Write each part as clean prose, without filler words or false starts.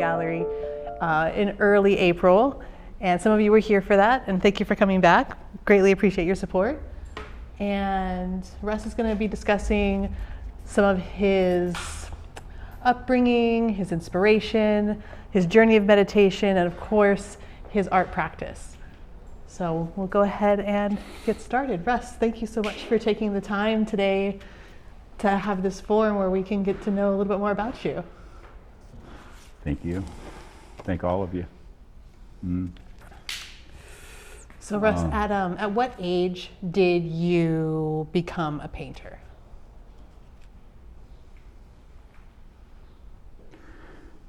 gallery in early April. And some of you were here for that, and thank you for coming back. Greatly appreciate your support. And Russ is going to be discussing some of his upbringing, his inspiration, his journey of meditation, and of course, his art practice. So we'll go ahead and get started. Russ, thank you so much for taking the time today to have this forum where we can get to know a little bit more about you. Thank you. Thank all of you. So Russ, at what age did you become a painter?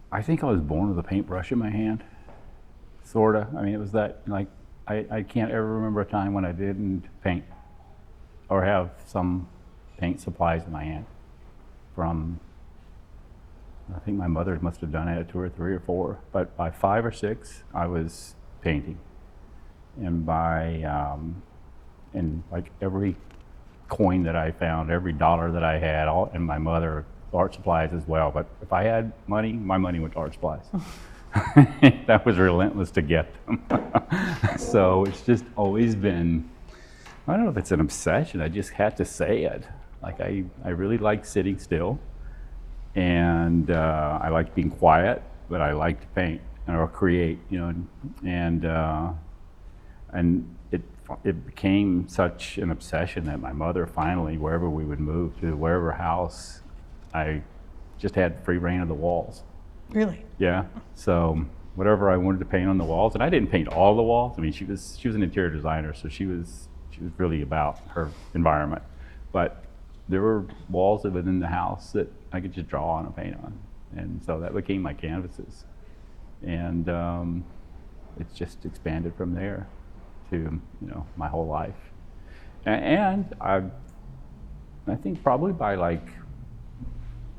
I think I was born with a paintbrush in my hand, sorta. I mean, it was that, like, I can't ever remember a time when I didn't paint or have some paint supplies in my hand. From, I think my mother must have done it at 2 or 3 or 4, but by 5 or 6, I was painting. And and like every coin that I found, every dollar that I had, and my mother, art supplies as well. But if I had money, my money went to art supplies. That was relentless to get them. So it's just always been, I don't know if it's an obsession, I just had to say it. Like I really like sitting still, and I like being quiet, but I like to paint or create, you know, and it became such an obsession that my mother finally, wherever we would move to, wherever house, I just had free reign of the walls. Really? Yeah. So whatever I wanted to paint on the walls, and I didn't paint all the walls. I mean, she was an interior designer, so she was really about her environment. But there were walls within the house that I could just draw on and paint on, and so that became my canvases, and it's just expanded from there to, you know, my whole life. And I think probably by like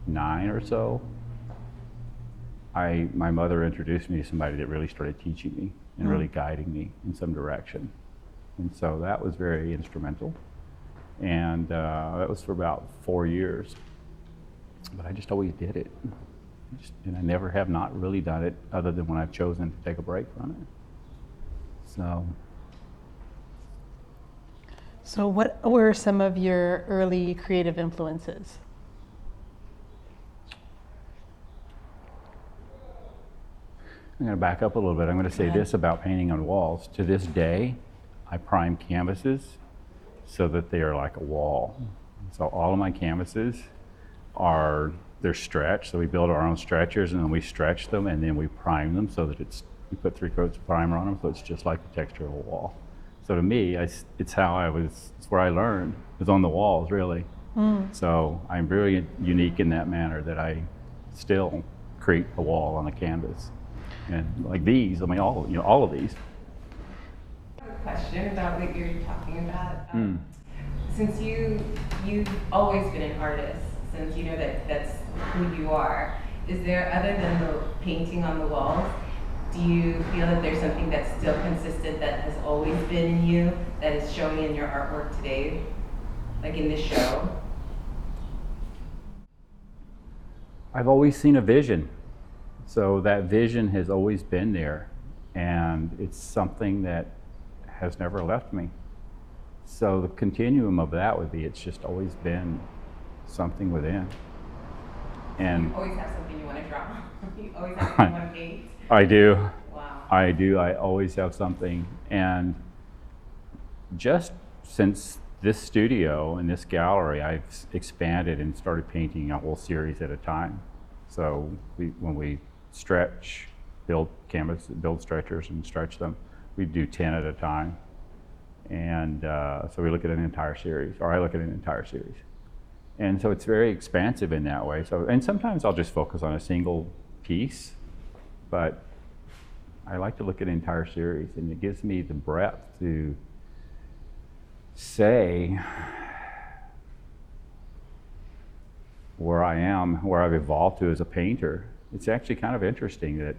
9 or so, my mother introduced me to somebody that really started teaching me and really guiding me in some direction. And so that was very instrumental. And that was for about 4 years. But I just always did it. And I never have not really done it other than when I've chosen to take a break from it. So what were some of your early creative influences? I'm going to back up a little bit. I'm going to say this about painting on walls. To this day, I prime canvases so that they are like a wall. So all of my canvases they're stretched. So we build our own stretchers, and then we stretch them, and then we prime them so that we put 3 coats of primer on them, so it's just like the texture of a wall. So to me, it's where I learned, was on the walls, really. So I'm very unique in that manner that I still create a wall on a canvas. And like these, I mean, all of these. I have a question about what you're talking about. Since you've always been an artist, since you know that's who you are, is there, other than the painting on the walls, do you feel that there's something that's still consistent that has always been in you that is showing in your artwork today, like in this show? I've always seen a vision. So that vision has always been there, and it's something that has never left me. So the continuum of that would be, it's just always been something within. And you always have something you want to draw. You always have something you want to paint. I do. Wow. I do. I always have something. And just since this studio and this gallery, I've expanded and started painting a whole series at a time. So when we stretch, build stretchers and stretch them, we do 10 at a time. And so we look at an entire series, or I look at an entire series. And so it's very expansive in that way. So, and sometimes I'll just focus on a single piece, but I like to look at an entire series, and it gives me the breadth to say where I am, where I've evolved to as a painter. It's actually kind of interesting that,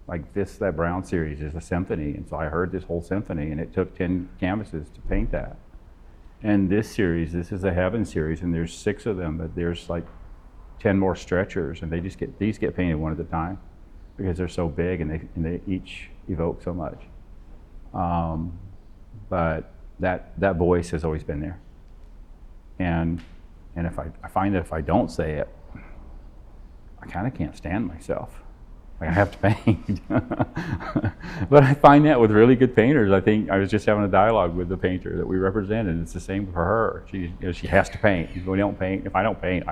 like that Brown series is a symphony, and so I heard this whole symphony, and it took 10 canvases to paint that. And this series, this is a Heaven series, and there's 6 of them, but there's like 10 more stretchers, and these get painted one at a time. because they're so big and they each evoke so much. But that voice has always been there. And if I find that if I don't say it, I kind of can't stand myself. Like I have to paint. But I find that with really good painters. I think I was just having a dialogue with the painter that we represent, and it's the same for her. She has to paint. If we don't paint, if I don't paint,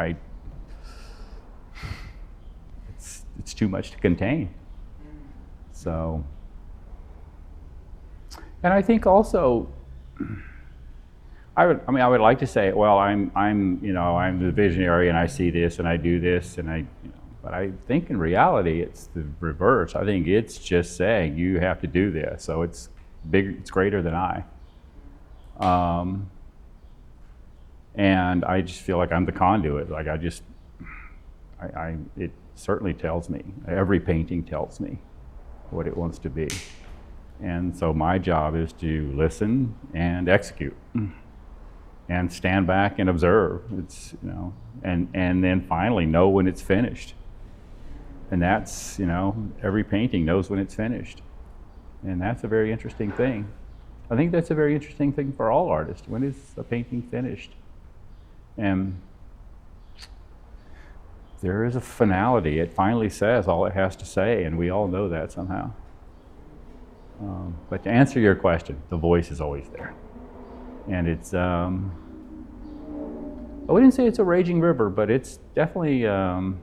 it's too much to contain. So, and I think also, I would like to say, well, I'm the visionary and I see this and I do this and but I think in reality it's the reverse. I think it's just saying you have to do this. So it's bigger, it's greater than I. And I just feel like I'm the conduit. Like it certainly tells me. Every painting tells me what it wants to be. And so my job is to listen and execute. And stand back and observe. It's, and then finally know when it's finished. And that's, every painting knows when it's finished. And that's a very interesting thing. I think that's a very interesting thing for all artists. When is a painting finished? And there is a finality. It finally says all it has to say, and we all know that somehow. But to answer your question, the voice is always there. And it's, I wouldn't say it's a raging river, but it's definitely a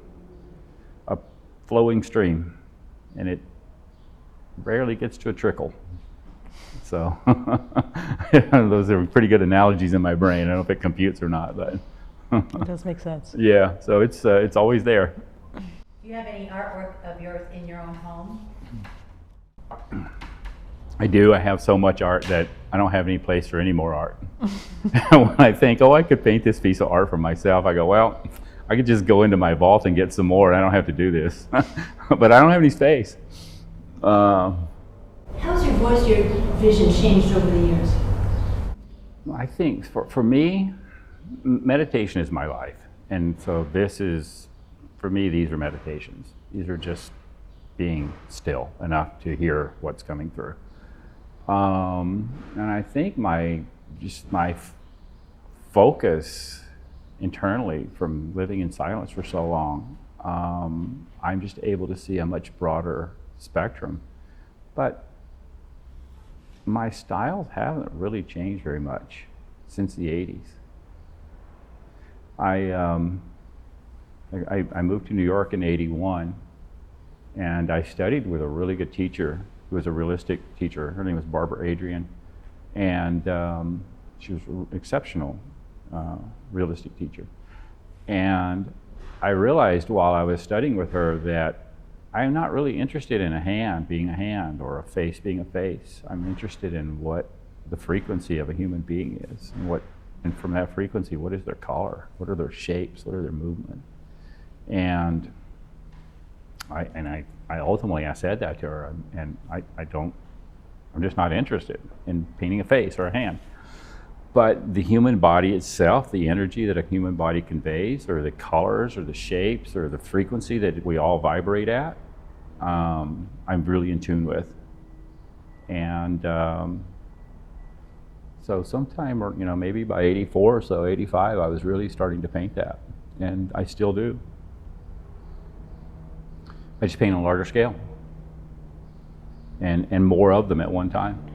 flowing stream, and it rarely gets to a trickle. So those are pretty good analogies in my brain. I don't know if it computes or not, but It does make sense. yeah. So it's always there. Do you have any artwork of yours in your own home? I do. I have so much art that I don't have any place for any more art. When I think, I could paint this piece of art for myself, I go, well, I could just go into my vault and get some more, and I don't have to do this. But I don't have any space. How's your voice, your vision changed over the years? I think for me, meditation is my life. And so for me, these are meditations. These are just being still enough to hear what's coming through. And I think my focus internally from living in silence for so long, I'm just able to see a much broader spectrum. But my styles haven't really changed very much since the 80s. I moved to New York in '81, and I studied with a really good teacher who was a realistic teacher. Her name was Barbara Adrian, and she was an exceptional realistic teacher. And I realized while I was studying with her that I'm not really interested in a hand being a hand or a face being a face. I'm interested in what the frequency of a human being is, and from that frequency, what is their color? What are their shapes? What are their movement? And I ultimately said that to her, and I'm just not interested in painting a face or a hand. But the human body itself, the energy that a human body conveys, or the colors, or the shapes, or the frequency that we all vibrate at, I'm really in tune with. And so sometime, or maybe by '84 or so, '85, I was really starting to paint that, and I still do. I just paint on a larger scale, and more of them at one time.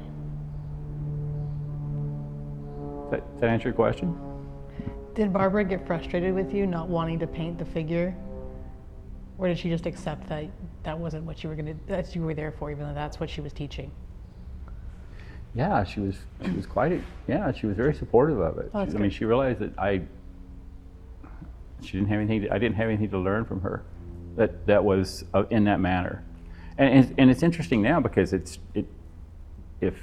Does that answer your question? Did Barbara get frustrated with you not wanting to paint the figure? Or did she just accept that that wasn't what that you were there for, even though that's what she was teaching? Yeah, she was she was very supportive of it. Oh, She realized that I didn't have anything to learn from her that was in that manner. And it's interesting now because if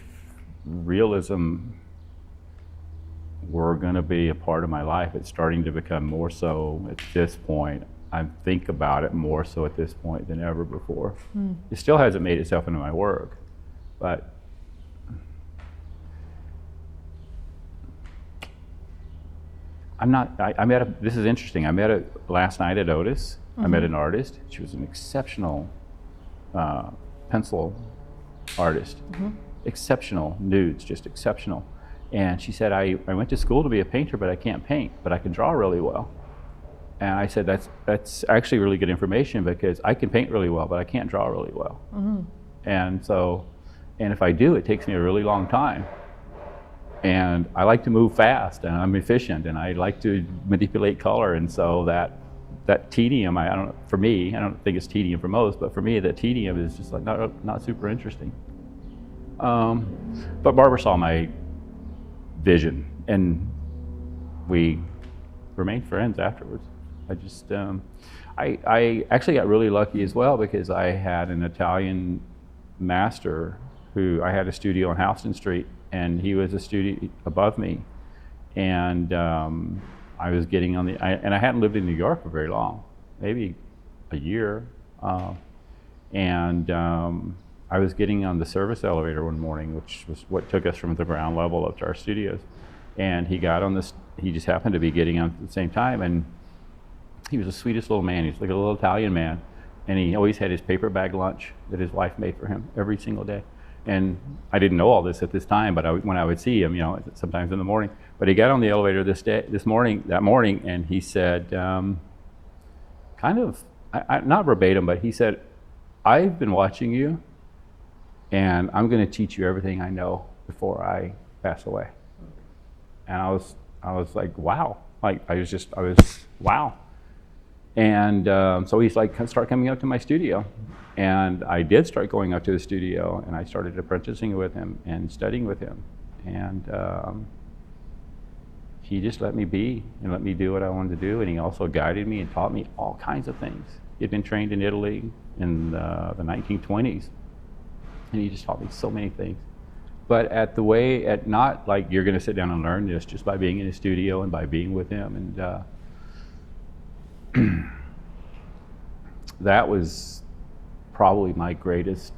realism were going to be a part of my life, it's starting to become more so at this point. I think about it more so at this point than ever before. It still hasn't made itself into my work, but this is interesting. I met last night at Otis. I met an artist. She was an exceptional pencil artist. Exceptional nudes, just exceptional. And she said, I went to school to be a painter, but I can't paint, but I can draw really well. And I said, that's actually really good information, because I can paint really well, but I can't draw really well. And so, and if I do, it takes me a really long time. And I like to move fast, and I'm efficient, and I like to manipulate color. And so that tedium, I don't know, for me, I don't think it's tedium for most, but for me, that tedium is just like not super interesting. But Barbara saw my vision, and we remained friends afterwards. I just, I actually got really lucky as well, because I had an Italian master who, I had a studio on Houston Street, and he was a studio above me. And I was getting on and I hadn't lived in New York for very long, maybe a year. I was getting on the service elevator one morning, which was what took us from the ground level up to our studios. And he got on this, he just happened to be getting on at the same time, and he was the sweetest little man. He was like a little Italian man. And he always had his paper bag lunch that his wife made for him every single day. And I didn't know all this at this time, but when I would see him, you know, sometimes in the morning. But he got on the elevator that morning, and he said, kind of, not verbatim, but he said, I've been watching you, and I'm going to teach you everything I know before I pass away. And I was like, wow. Like, I was wow. And so he's like, start coming up to my studio. And I did start going up to the studio, and I started apprenticing with him and studying with him. And he just let me be and let me do what I wanted to do. And he also guided me and taught me all kinds of things. He'd been trained in Italy in the 1920s. And he just taught me so many things. But not like you're going to sit down and learn this, just by being in his studio and by being with him. And that was probably my greatest,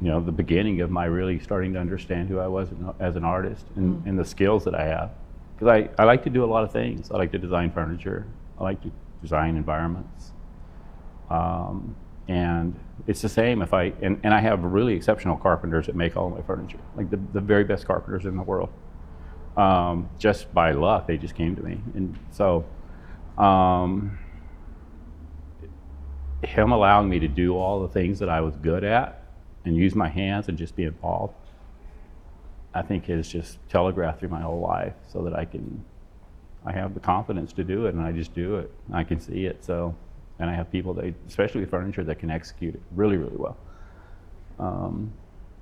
you know, the beginning of my really starting to understand who I was as an artist, and the skills that I have. Because I like to do a lot of things. I like to design furniture. I like to design environments. And it's the same and I have really exceptional carpenters that make all of my furniture, like the very best carpenters in the world. Just by luck, they just came to me. And so, him allowing me to do all the things that I was good at and use my hands and just be involved, I think has just telegraphed through my whole life, so that I have the confidence to do it, and I just do it. I can see it. So, and I have people that, especially with furniture, that can execute it really, really well.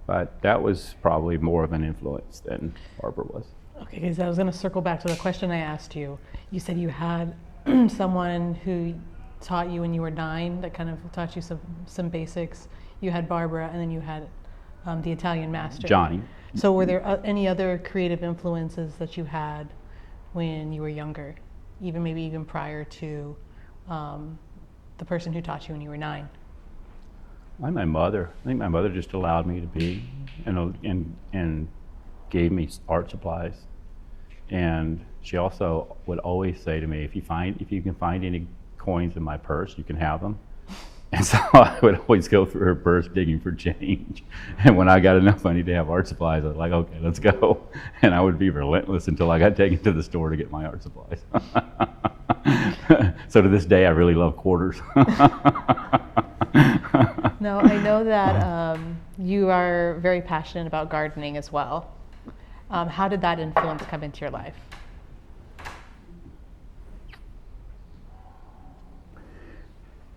But that was probably more of an influence than Barbara was. Okay, because I was going to circle back to the question I asked you. You said you had someone who taught you when you were 9, that kind of taught you some basics. You had Barbara, and then you had the Italian master. Johnny. So were there any other creative influences that you had when you were younger, maybe even prior to the person who taught you when you were 9? My mother. I think my mother just allowed me to be, and gave me art supplies. And she also would always say to me, if you can find any coins in my purse, you can have them. And so I would always go through her purse digging for change. And when I got enough money to have art supplies, I was like, okay, let's go. And I would be relentless until I got taken to the store to get my art supplies. So to this day, I really love quarters. Now, I know that you are very passionate about gardening as well. How did that influence come into your life?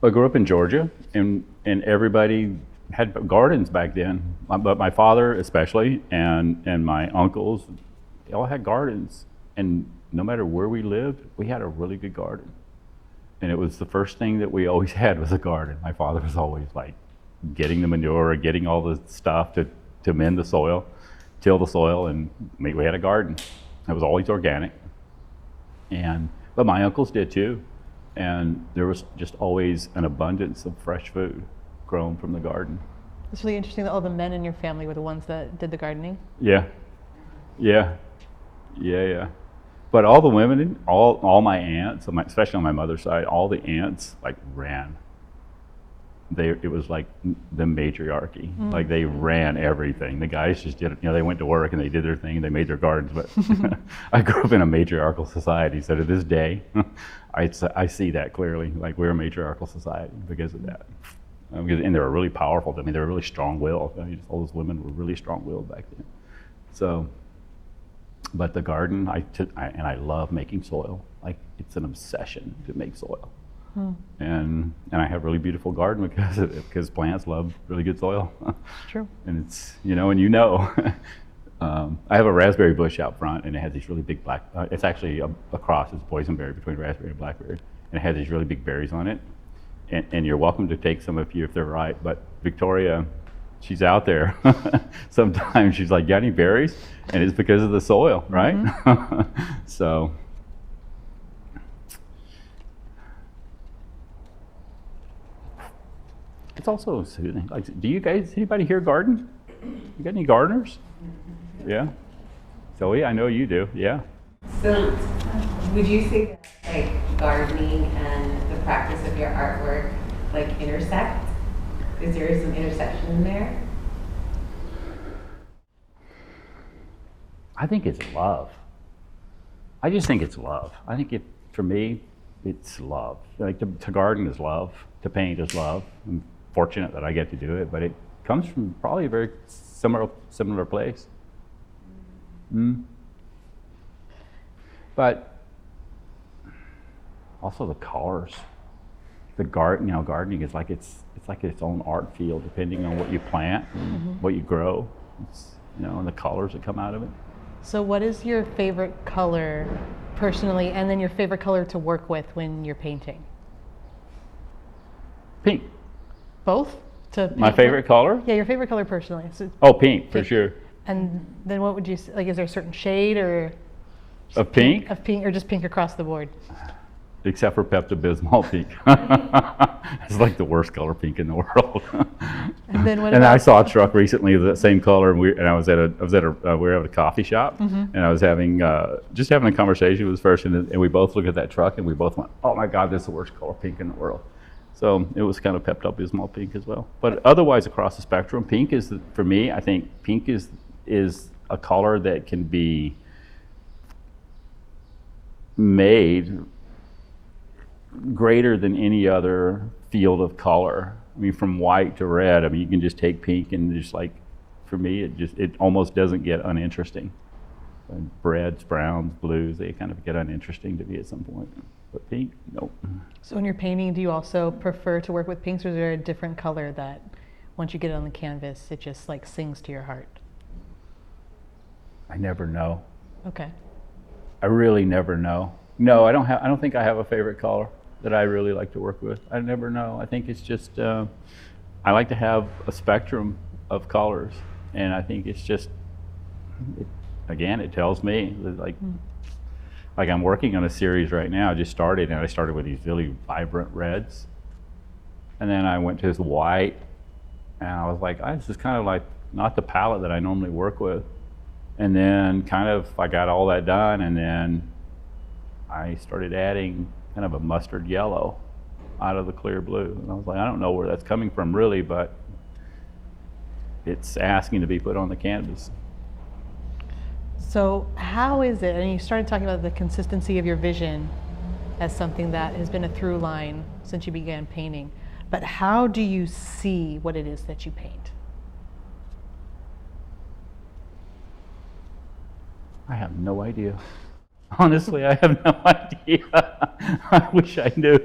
I grew up in Georgia, and everybody had gardens back then, but my father especially, and my uncles, they all had gardens. And no matter where we lived, we had a really good garden. And it was the first thing that we always had was a garden. My father was always like getting the manure, getting all the stuff to mend the soil, till the soil, and we had a garden. It was always organic. But my uncles did too. And there was just always an abundance of fresh food grown from the garden. It's really interesting that all the men in your family were the ones that did the gardening. Yeah. But all the women, all my aunts, especially on my mother's side, all the aunts like ran. it was like the matriarchy. Like they ran everything. The guys just did it. They went to work and they did their thing and they made their gardens. But I grew up in a matriarchal society, so to this day, I see that clearly. Like we're a matriarchal society because of that. And they were really powerful. I mean, they were really strong-willed. All those women were really strong-willed back then. So, but the garden, I love making soil. Like it's an obsession to make soil. And I have a really beautiful garden because of it, because plants love really good soil. True. And it's, I have a raspberry bush out front and it has these really big black, it's actually a cross, it's boysenberry between raspberry and blackberry. And it has these really big berries on it. And you're welcome to take some if they're right. But Victoria, she's out there. Sometimes she's like, got any berries? And it's because of the soil, right? So. It's also soothing. Like, anybody here garden? You got any gardeners? Yeah. Zoe, I know you do. Yeah. So, would you say that like gardening and the practice of your artwork like intersect? Is there some intersection in there? I think it's love. I just think it's love. I think for me, it's love. Like to garden is love. To paint is love. I'm fortunate that I get to do it, but it comes from probably a very similar place. But also the colors. Gardening is like it's like its own art field, depending on what you plant, and what you grow. And the colors that come out of it. So what is your favorite color personally, and then your favorite color to work with when you're painting? Pink. Both? My favorite color? Yeah, your favorite color personally. So Pink, for sure. And then what would you say, like, is there a certain shade or? Of pink? Of pink, or just pink across the board? Except for Pepto-Bismol pink. It's like the worst color pink in the world. And then what And about? I saw a truck recently of that same color, and we were at a coffee shop, and I was having just having a conversation with this person, and we both looked at that truck, and we both went, "Oh my God, this is the worst color pink in the world." So it was kind of Pepto-Bismol pink as well. But otherwise, across the spectrum, pink is for me. I think pink is a color that can be made greater than any other field of color. I mean, from white to red, I mean, you can just take pink and just like, for me, it almost doesn't get uninteresting. Reds, browns, blues, they kind of get uninteresting to me at some point. But pink, nope. So when you're painting, do you also prefer to work with pinks, or is there a different color that once you get it on the canvas, it just like sings to your heart? I never know. Okay. I really never know. No, I don't think I have a favorite color that I really like to work with. I never know. I think it's just, I like to have a spectrum of colors. And I think it's just, it tells me that like I'm working on a series right now. I just started, and I started with these really vibrant reds. And then I went to this white, and I was like, this is kind of like not the palette that I normally work with. And then I got all that done, and then I started adding kind of a mustard yellow out of the clear blue. And I was like, I don't know where that's coming from really, but it's asking to be put on the canvas. So how is it, and you started talking about the consistency of your vision as something that has been a through line since you began painting, but how do you see what it is that you paint? I have no idea. Honestly, I have no idea. I wish I knew.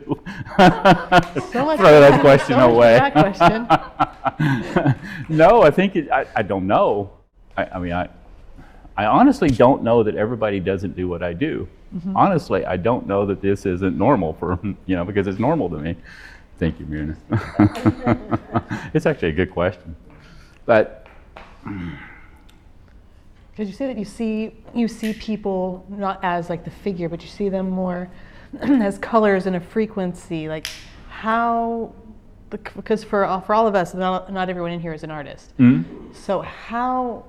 So much Throw that question so much away. for that question. No, I think I don't know. I honestly don't know that everybody doesn't do what I do. Honestly, I don't know that this isn't normal because it's normal to me. Thank you, Myrna. It's actually a good question. But Because you say that you see people not as like the figure, but you see them more as colors and a frequency. Like how, because for all of us, not everyone in here is an artist. So how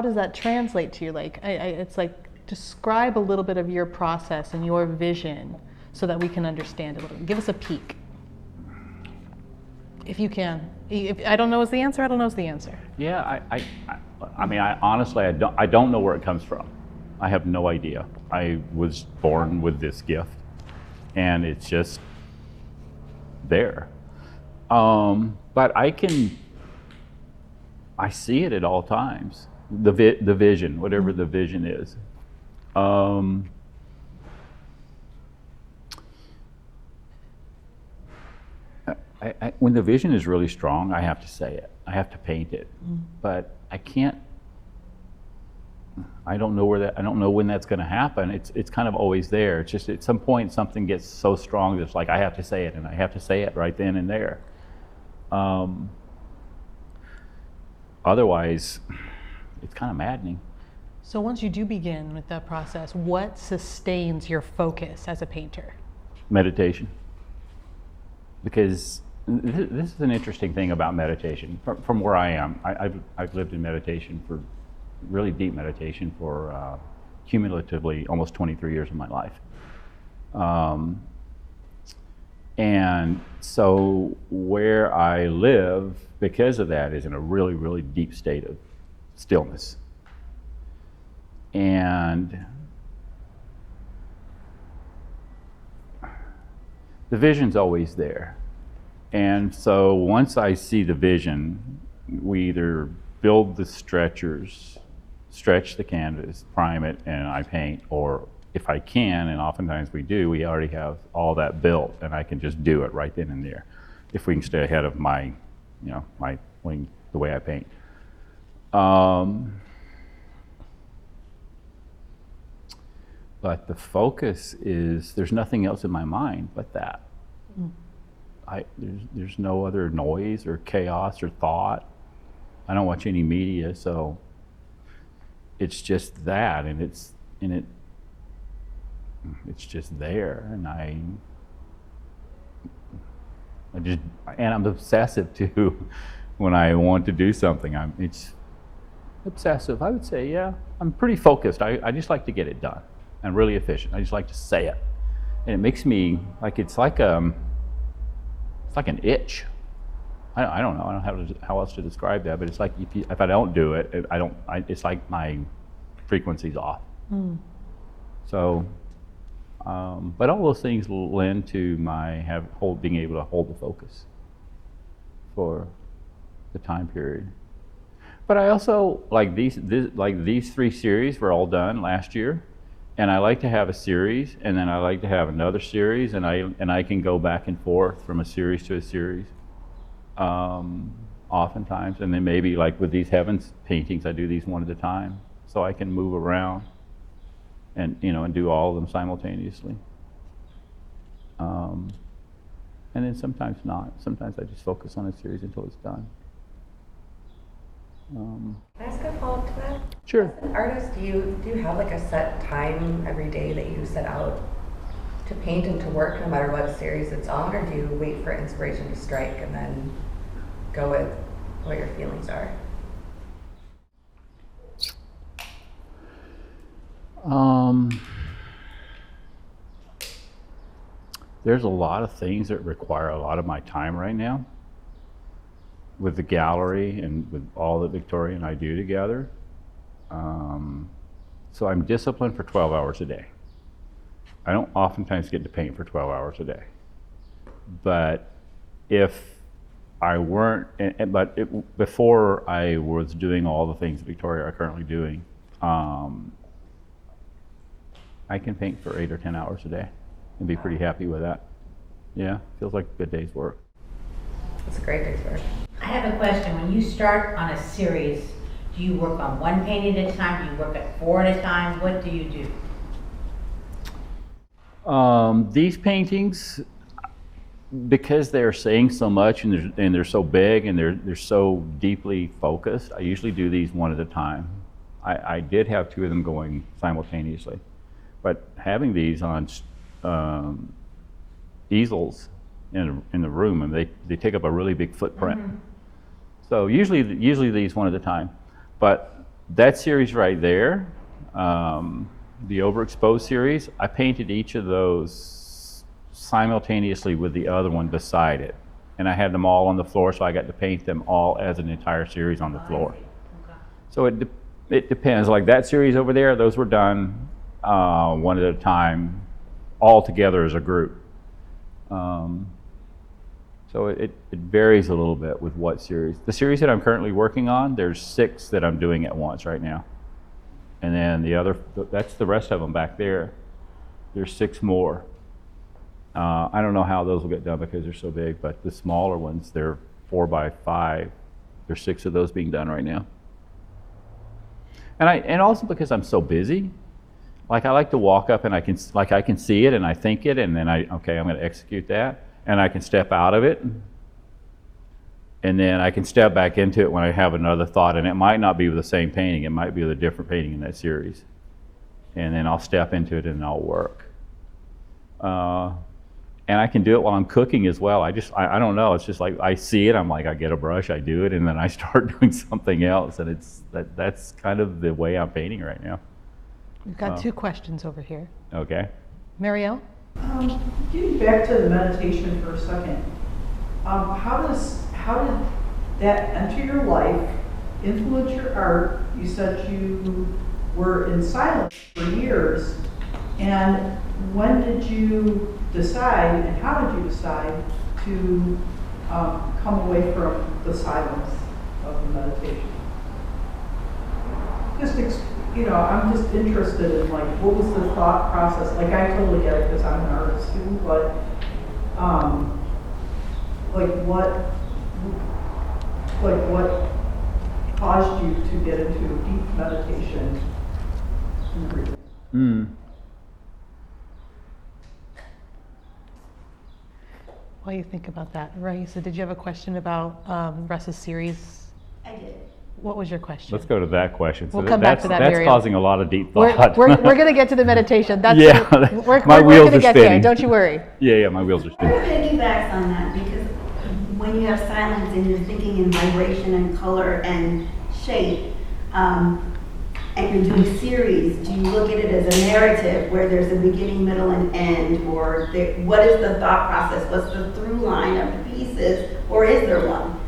does that translate to you? Like it's like, describe a little bit of your process and your vision so that we can understand a little. Give us a peek. If you can. If I don't know is the answer, I don't know is the answer. Yeah, I mean, honestly, I don't know where it comes from. I have no idea. I was born with this gift, and it's just there. But I see it at all times. The vision, whatever the vision is. When the vision is really strong, I have to say it. I have to paint it. But I can't. I don't know when that's going to happen. It's kind of always there. It's just at some point something gets so strong that it's like I have to say it, and I have to say it right then and there. Otherwise, it's kind of maddening. So once you do begin with that process, what sustains your focus as a painter? Meditation. Because this is an interesting thing about meditation. From where I am, I've lived in meditation for really deep meditation for cumulatively almost 23 years of my life. And so where I live, because of that, is in a really, really deep state of stillness. And the vision's always there. And so once I see the vision, we either build the stretchers, stretch the canvas, prime it, and I paint, or if I can, and oftentimes we do, we already have all that built, and I can just do it right then and there, if we can stay ahead of my the way I paint. But the focus is, there's nothing else in my mind but that. There's no other noise or chaos or thought. I don't watch any media, so it's just that, and it's just there, and I'm obsessive too. When I want to do something, it's obsessive. I would say, yeah, I'm pretty focused. I just like to get it done. And really efficient. I just like to say it, and it makes me like it's like an itch. I don't know. I don't know how else to describe that, but it's like if I don't do it, it's like my frequency's off. So, but all those things lend to my being able to hold the focus for the time period. But I also like these 3 series were all done last year. And I like to have a series, and then I like to have another series, and I can go back and forth from a series to a series, oftentimes. And then maybe like with these heavens paintings, I do these one at a time, so I can move around, and do all of them simultaneously. And then sometimes not. Sometimes I just focus on a series until it's done. Can I ask a follow-up to that? Sure. As an artist, do you have like a set time every day that you set out to paint and to work, no matter what series it's on, or do you wait for inspiration to strike and then go with what your feelings are? There's a lot of things that require a lot of my time right now, with the gallery and with all that Victoria and I do together. So I'm disciplined for 12 hours a day. I don't oftentimes get to paint for 12 hours a day. But if I weren't, before I was doing all the things that Victoria are currently doing, I can paint for 8 or 10 hours a day and be pretty happy with that. Yeah, feels like a good day's work. It's a great day's work. I have a question. When you start on a series, do you work on one painting at a time? Do you work at 4 at a time? What do you do? These paintings, because they're saying so much and they're so big and they're so deeply focused, I usually do these one at a time. I did have 2 of them going simultaneously, but having these on easels in the room, and they take up a really big footprint. Mm-hmm. So usually these one at a time. But that series right there, the overexposed series, I painted each of those simultaneously with the other one beside it. And I had them all on the floor, so I got to paint them all as an entire series on the floor. Okay. So it depends. Like that series over there, those were done one at a time, all together as a group. So it varies a little bit with what series. The series that I'm currently working on, there's 6 that I'm doing at once right now. And then that's the rest of them back there. There's 6 more. I don't know how those will get done because they're so big, but the smaller ones, they're 4 by 5. There's 6 of those being done right now. And also because I'm so busy, like I like to walk up and I can see it and I think it, and then okay, I'm going to execute that, and I can step out of it, and then I can step back into it when I have another thought, and it might not be with the same painting, it might be with a different painting in that series, and then I'll step into it and I'll work. And I can do it while I'm cooking as well. I don't know. It's just like I see it. I'm like, I get a brush, I do it, and then I start doing something else. And that's kind of the way I'm painting right now. We've got 2 questions over here. Okay. Marielle? Getting back to the meditation for a second, how did that enter your life, influence your art? You said you were in silence for years, and when did you decide, and how did you decide to come away from the silence of the meditation? I'm just interested in like, what was the thought process? Like, I totally get it because I'm an artist too, but what caused you to get into deep meditation and breathing? While you think about that, Raisa, did you have a question about Russ's series? I did. What was your question? Let's go to that question. We'll come back to that, That's Miriam. causing a lot of deep We're thought. going to get to the meditation. That's Yeah, we're my going wheels to are get there. spinning. Don't you worry. Yeah, my wheels are I spinning. want to piggyback on that because when you have silence and you're thinking in vibration and color and shape, and you're doing series, do you look at it as a narrative where there's a beginning, middle, and end, or what is the thought process? What's the through line of the pieces, or is there one?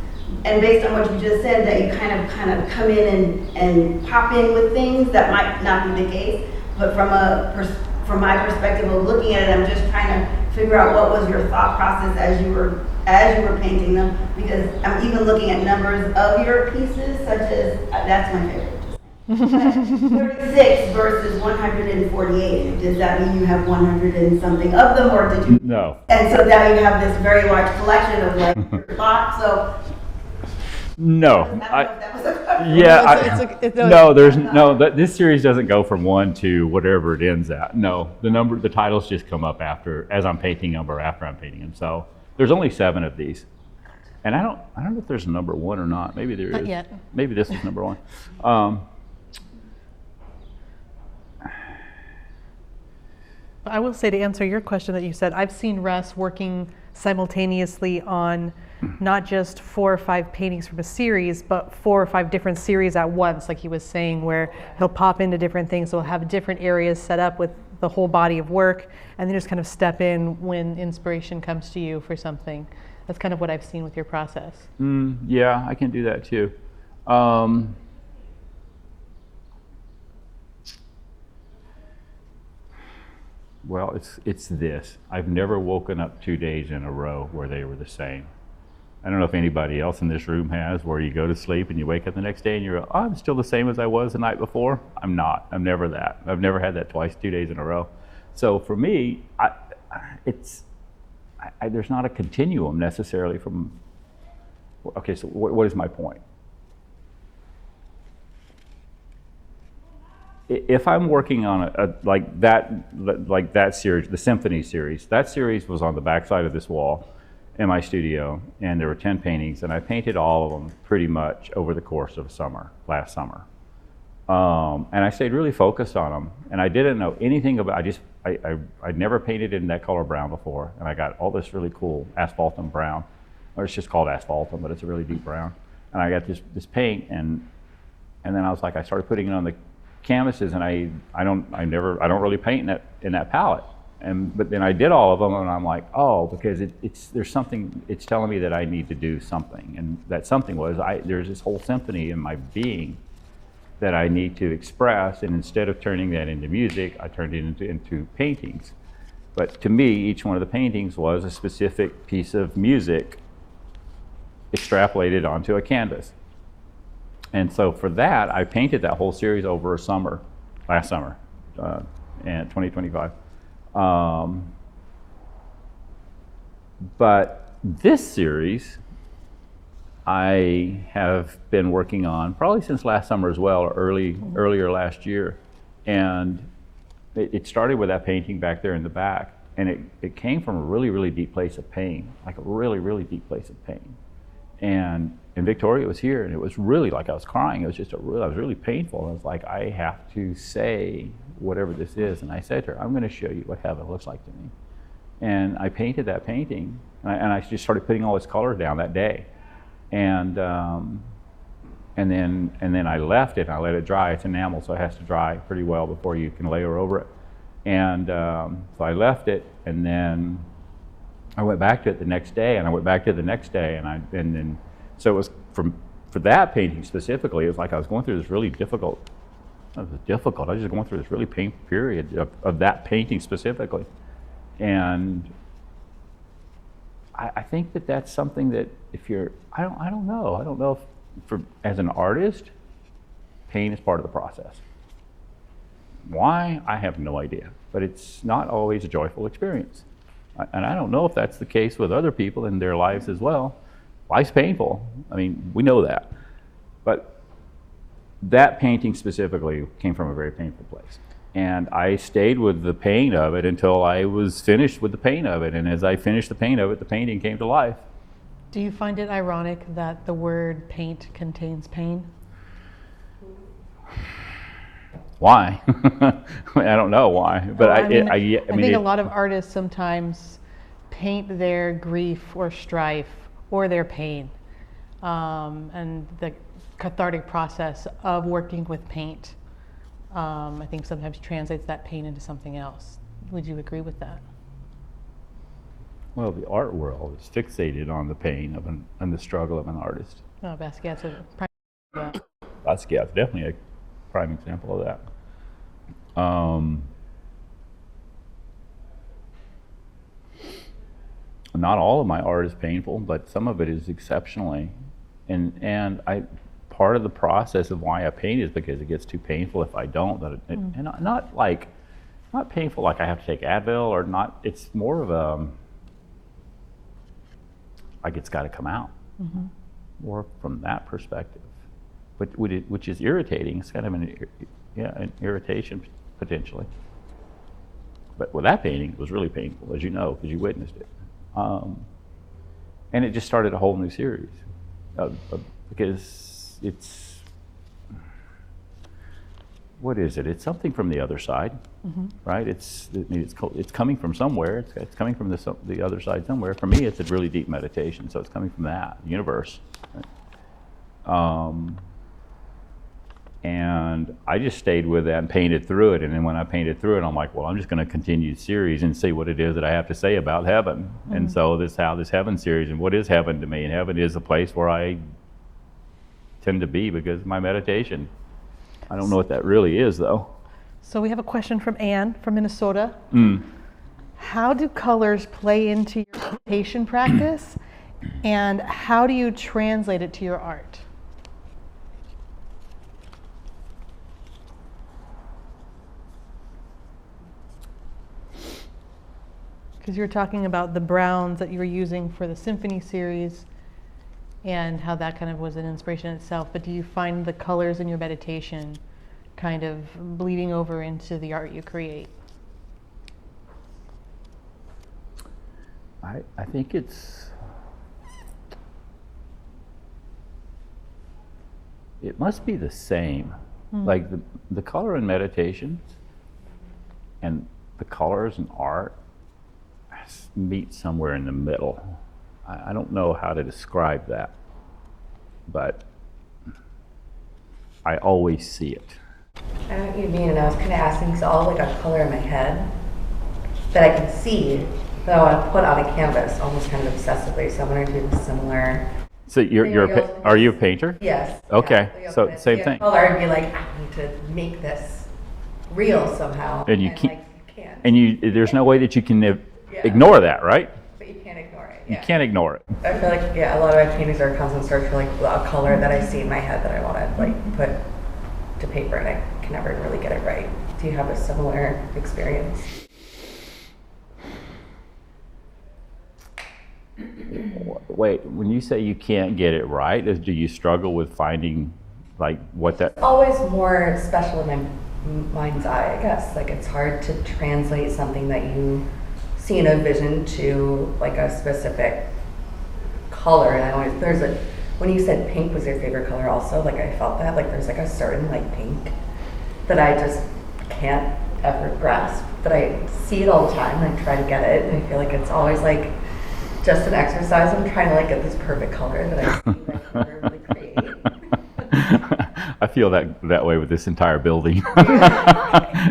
And based on what you just said, that you kind of come in and pop in with things that might not be the case, but from my perspective of looking at it, I'm just trying to figure out what was your thought process as you were painting them, because I'm even looking at numbers of your pieces, such as that's my favorite. 36 versus 148. Does that mean you have 100 and something of them, or did you? No. And so now you have this very large collection of like your thoughts. So No. I don't know if that was a question. Yeah. This series doesn't go from 1 to whatever it ends at. No, the titles just come up as I'm painting them or after I'm painting them. So there's only 7 of these, and I don't know if there's a number 1 or not. Maybe there is. Not yet. Maybe this is number 1. I will say, to answer your question that you said, I've seen Russ working simultaneously on not just 4 or 5 paintings from a series, but 4 or 5 different series at once, like he was saying, where he'll pop into different things. So he'll have different areas set up with the whole body of work, and then just kind of step in when inspiration comes to you for something. That's kind of what I've seen with your process. Yeah, I can do that too. Well, it's this. I've never woken up 2 days in a row where they were the same. I don't know if anybody else in this room has, where you go to sleep and you wake up the next day and you're, I'm still the same as I was the night before. I'm not. I'm never that. I've never had that twice, 2 days in a row. So for me, there's not a continuum necessarily from, okay, so what is my point? If I'm working on like that series, the symphony series, that series was on the back side of this wall in my studio, and there were 10 paintings, and I painted all of them pretty much over the course of last summer. And I stayed really focused on them, and I didn't know anything about, I'd never painted in that color brown before, and I got all this really cool asphaltum brown, or it's just called asphaltum, but it's a really deep brown. And I got this paint, and then I was like, I started putting it on the canvases, and I don't really paint in that palette. but then I did all of them, and I'm like, oh, because there's something, it's telling me that I need to do something. And that something was, there's this whole symphony in my being that I need to express, and instead of turning that into music, I turned it into paintings. But to me, each one of the paintings was a specific piece of music extrapolated onto a canvas. And so for that, I painted that whole series over a summer, last summer, and 2025. But this series, I have been working on probably since last summer as well, or earlier last year. And it started with that painting back there in the back. And it came from a really, really deep place of pain, like a really, really deep place of pain. And Victoria was here, and it was really like I was crying. It was just I was really painful. I was like, I have to say whatever this is. And I said to her, I'm going to show you what heaven looks like to me. And I painted that painting, and I just started putting all this color down that day. And then I left it, and I let it dry. It's enamel, so it has to dry pretty well before you can layer over it. And so I left it, and then I went back to it the next day, and I went back to it the next day, and then so it was for that painting specifically. It was like I was going through this really difficult. It was difficult. I was just going through this really painful period of that painting specifically, and I think that that's something that if you're, I don't know if as an artist, pain is part of the process. Why? I have no idea, but it's not always a joyful experience. And I don't know if that's the case with other people in their lives as well. Life's painful. I mean, we know that. But that painting specifically came from a very painful place. And I stayed with the pain of it until I was finished with the pain of it. And as I finished the pain of it, the painting came to life. Do you find it ironic that the word paint contains pain? Why? I don't know why, but Well, I think a lot of artists sometimes paint their grief or strife or their pain, and the cathartic process of working with paint, I think sometimes translates that pain into something else. Would you agree with that? Well, the art world is fixated on the pain of and the struggle of an artist. Oh, Basquiat's a prime example of that. Basquiat's definitely a prime example of that. Not all of my art is painful, but some of it is exceptionally. And part of the process of why I paint is because it gets too painful if I don't. And not painful like I have to take Advil or not. It's more of a like it's got to come out. Mm-hmm. More from that perspective, which is irritating. It's kind of an irritation potentially. But with that painting, it was really painful, as you know, because you witnessed it. And it just started a whole new series because it's, what is it? It's something from the other side, mm-hmm. right? It's coming from somewhere. It's coming from the other side somewhere. For me, it's a really deep meditation, so it's coming from that universe. Right? And I just stayed with that and painted through it. And then when I painted through it, I'm like, well, I'm just going to continue the series and see what it is that I have to say about heaven. Mm-hmm. And so this heaven series, and what is heaven to me? And heaven is a place where I tend to be because of my meditation. I don't know what that really is, though. So we have a question from Anne from Minnesota. Mm. How do colors play into your meditation practice, and how do you translate it to your art? Because you're talking about the browns that you were using for the symphony series and how that kind of was an inspiration itself, but do you find the colors in your meditation kind of bleeding over into the art you create? I think it must be the same. Mm. Like the color in meditation and the colors in art meet somewhere in the middle. I don't know how to describe that, but I always see it. I know what you mean, and I was kind of asking, because all like a color in my head, that I can see that I want to put on a canvas almost kind of obsessively. So I'm wondering if you have a similar. So are you a painter? Yes. Okay, yeah, so you'll same see a thing. color and be like, I need to make this real somehow. And you like, can't- you can't. And there's no way that you can Yeah. ignore that, right? But you can't ignore it. You Yeah. can't ignore it. I feel like, yeah, a lot of my paintings are a constant search for like a color that I see in my head that I want to like put to paper, and I can never really get it right. Do you have a similar experience? Wait, when you say you can't get it right, do you struggle with finding like what that? Always more special in my mind's eye, I guess. Like it's hard to translate something that you see in a vision to like a specific color. And I always, when you said pink was your favorite color also, like I felt that, like there's like a certain like pink that I just can't ever grasp, but I see it all the time and I try to get it, and I feel like it's always like just an exercise. I'm trying to like get this perfect color that I see that I never really create. I feel that way with this entire building.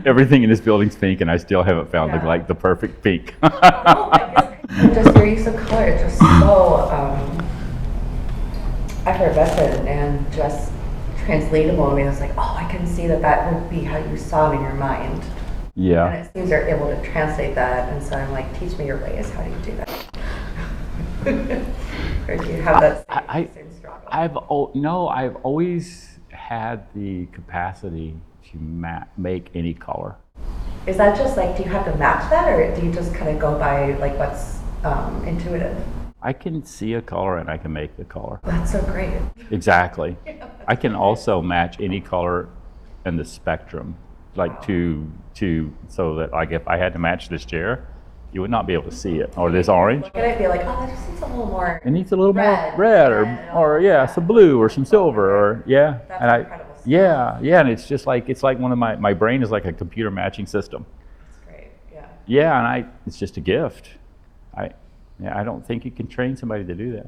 Everything in this building's pink, and I still haven't found Yeah. the perfect pink. Oh my goodness. Just your use of color, it's just so effervescent and just translatable to me. It's like, oh, I can see that would be how you saw it in your mind. Yeah. And it seems you're able to translate that, and so I'm like, teach me your ways. How do you do that? Or do you have that same struggle? I've always had the capacity to make any color. Is that just like, do you have to match that, or do you just kind of go by like what's intuitive? I can see a color and I can make the color. That's so great. Exactly. I can also match any color in the spectrum, like so that like if I had to match this chair, you would not be able to see it, or this orange. Look at it, be like, oh, that just needs a little more. It needs a little Red. more red, Yeah, or yeah, some blue or some silver, or yeah. That's And incredible. yeah, and it's just like one of my brain is like a computer matching system. That's great. Yeah. Yeah, and it's just a gift. I don't think you can train somebody to do that.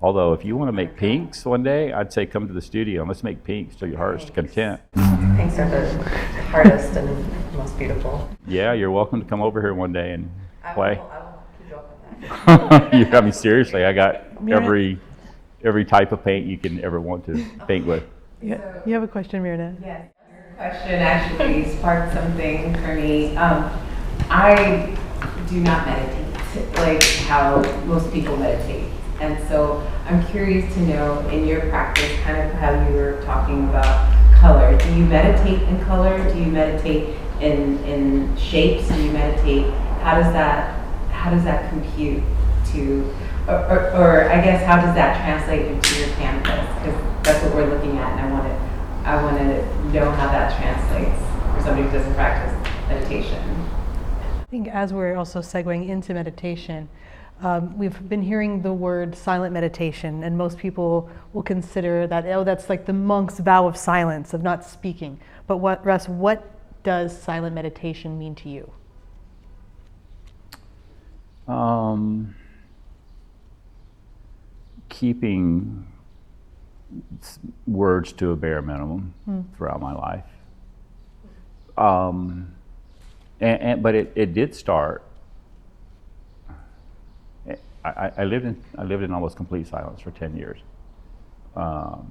Although if you want to make pinks one day, I'd say come to the studio and let's make pinks till your heart's content. Pinks are the hardest and most beautiful. Yeah, you're welcome to come over here one day and play. I will keep you up with that. I mean, seriously, I got every type of paint you can ever want to paint with. Yeah, you have a question, Mirna? Yes, your question actually sparked something for me. I do not meditate like how most people meditate. And so I'm curious to know, in your practice, kind of how you were talking about color. Do you meditate in color? Do you meditate in shapes? Do you meditate? How does that compute to, or I guess how does that translate into your canvas? Because that's what we're looking at, and I want to know how that translates for somebody who doesn't practice meditation. I think as we're also segueing into meditation, we've been hearing the word silent meditation, and most people will consider that, oh, that's like the monk's vow of silence, of not speaking. But Russ, what does silent meditation mean to you? Keeping words to a bare minimum throughout my life. But it did start. I lived in almost complete silence for 10 years. And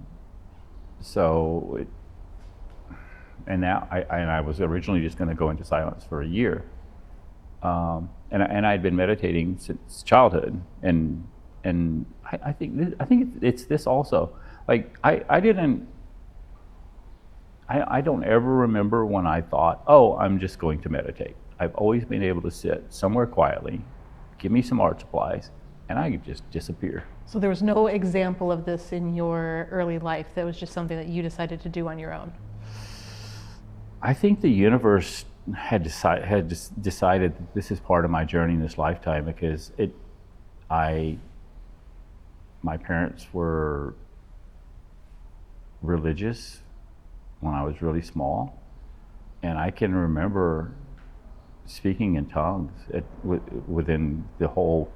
I was originally just going to go into silence for a year. And I'd been meditating since childhood, and I think it's this also. Like I don't ever remember when I thought, oh, I'm just going to meditate. I've always been able to sit somewhere quietly, give me some art supplies, and I could just disappear. So there was no example of this in your early life. That was just something that you decided to do on your own. I think the universe had decided that this is part of my journey in this lifetime, because my parents were religious when I was really small, and I can remember speaking in tongues within the whole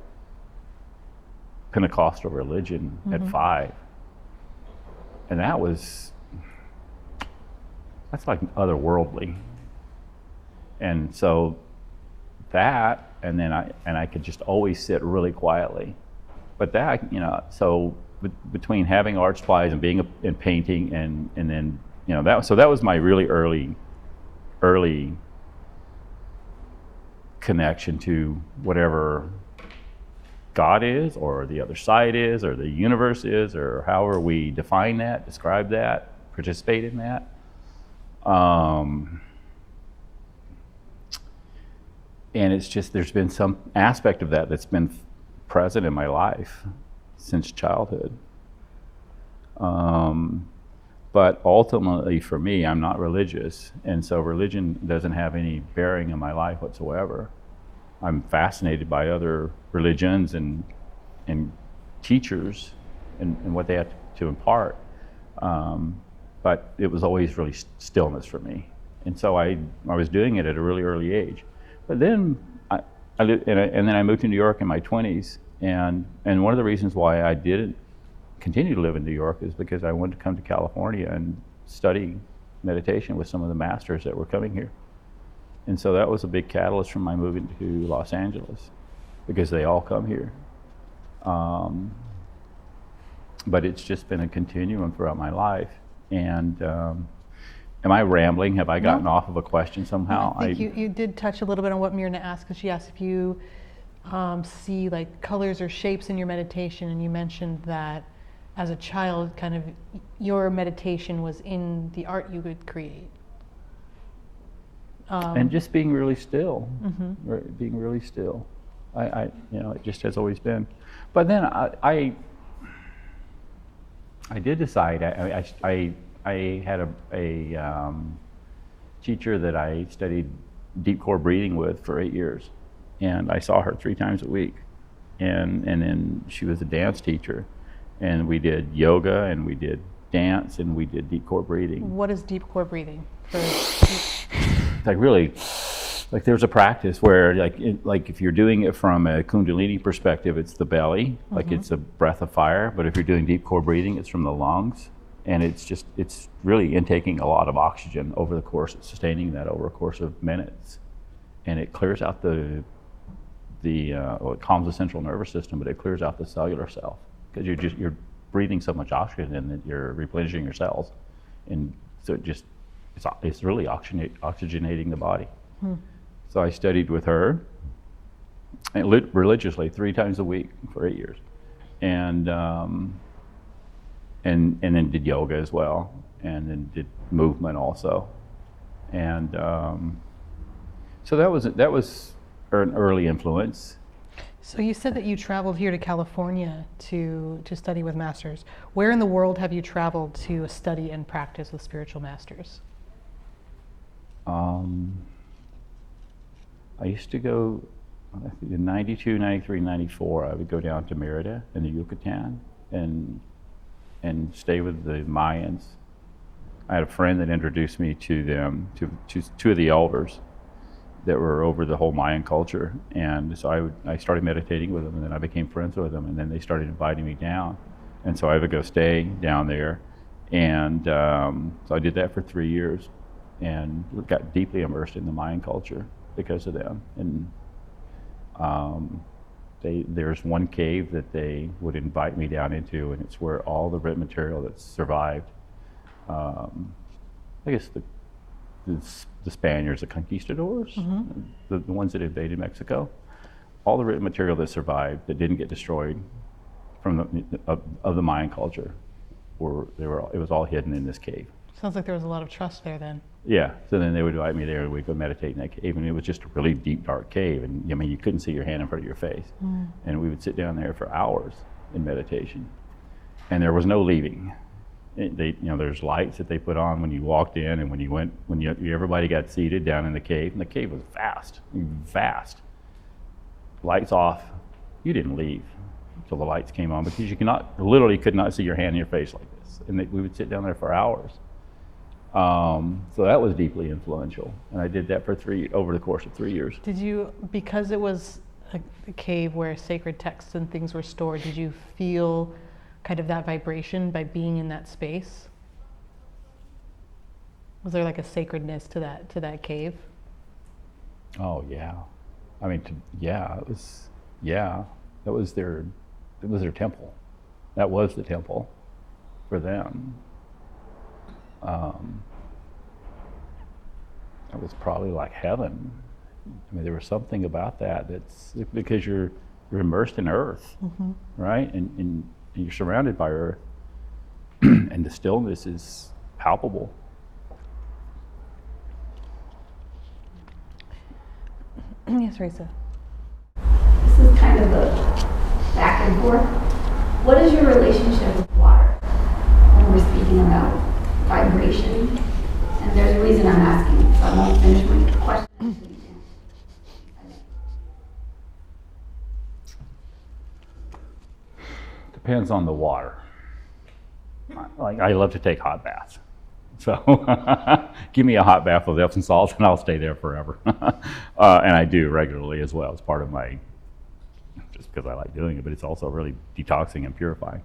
Pentecostal religion at 5, and that's like otherworldly. And so that, and then I could just always sit really quietly. But that, you know, so between having art supplies and being in painting, and then, you know, that was my really early connection to whatever God is, or the other side is, or the universe is, or however we define that, describe that, participate in that. And it's just, there's been some aspect of that that's been present in my life since childhood. But ultimately for me, I'm not religious, and so religion doesn't have any bearing in my life whatsoever. I'm fascinated by other religions and teachers and what they have to impart. But it was always really stillness for me. And so I was doing it at a really early age. But then and then I moved to New York in my 20s, and one of the reasons why I didn't continue to live in New York is because I wanted to come to California and study meditation with some of the masters that were coming here. And so that was a big catalyst for my moving to Los Angeles, because they all come here. But it's just been a continuum throughout my life. And am I rambling? Have I gotten off of a question somehow? I think you did touch a little bit on what Myrna asked, because she asked if you see like colors or shapes in your meditation, and you mentioned that as a child, kind of your meditation was in the art you would create. And just being really still, Mm-hmm. being really still. I you know, it just has always been. But then I did decide. I had a teacher that I studied deep core breathing with for 8 years, and I saw her 3 times a week, and then she was a dance teacher, and we did yoga and we did dance and we did deep core breathing. What is deep core breathing? Like really, like there's a practice where like if you're doing it from a Kundalini perspective, it's the belly, like it's a breath of fire. But if you're doing deep core breathing, it's from the lungs, and it's really intaking a lot of oxygen over the course, sustaining that over a course of minutes, and it clears out well, it calms the central nervous system, but it clears out the cellular self, because you're breathing so much oxygen that you're replenishing your cells, and so it's really oxygenating the body. So I studied with her and religiously 3 times a week for 8 years, and then did yoga as well, and then did movement also, and so that was an early influence. So you said that you traveled here to California to study with masters. Where in the world have you traveled to study and practice with spiritual masters? I used to go, I think in 92, 93, 94, I would go down to Merida in the Yucatan and stay with the Mayans. I had a friend that introduced me to them, to 2 of the elders that were over the whole Mayan culture. And so I started meditating with them, and then I became friends with them, and then they started inviting me down. And so I would go stay down there. And so I did that for 3 years and got deeply immersed in the Mayan culture because of them. And there's one cave that they would invite me down into, and it's where all the written material that's survived, I guess the Spaniards, the conquistadors, the ones that invaded Mexico, all the written material that survived that didn't get destroyed from of the Mayan culture, it was all hidden in this cave. Sounds like there was a lot of trust there then. Yeah, so then they would invite me there, and we'd go meditate in that cave, and it was just a really deep, dark cave, and I mean, you couldn't see your hand in front of your face. And we would sit down there for hours in meditation, and there was no leaving. There's lights that they put on when you walked in, and when everybody got seated down in the cave, and the cave was vast. Lights off, you didn't leave until the lights came on, because you literally could not see your hand in your face like this, and we would sit down there for hours. So that was deeply influential, and I did that over the course of 3 years. Did you, because it was a cave where sacred texts and things were stored, did you feel kind of that vibration by being in that space? Was there like a sacredness to that cave? Oh yeah, I mean, yeah, that was their temple. That was the temple for them. It was probably like heaven. I mean, there was something about that's because you're immersed in earth, right? And you're surrounded by earth, and the stillness is palpable. Yes, Risa. This is kind of a back and forth. What is your relationship with water when we're speaking about vibration? And there's a reason I'm asking, so I won't finish my question. Depends on the water. Like, I love to take hot baths. So give me a hot bath with Epsom salts and I'll stay there forever. And I do regularly as well. It's part of my, just because I like doing it, but it's also really detoxing and purifying.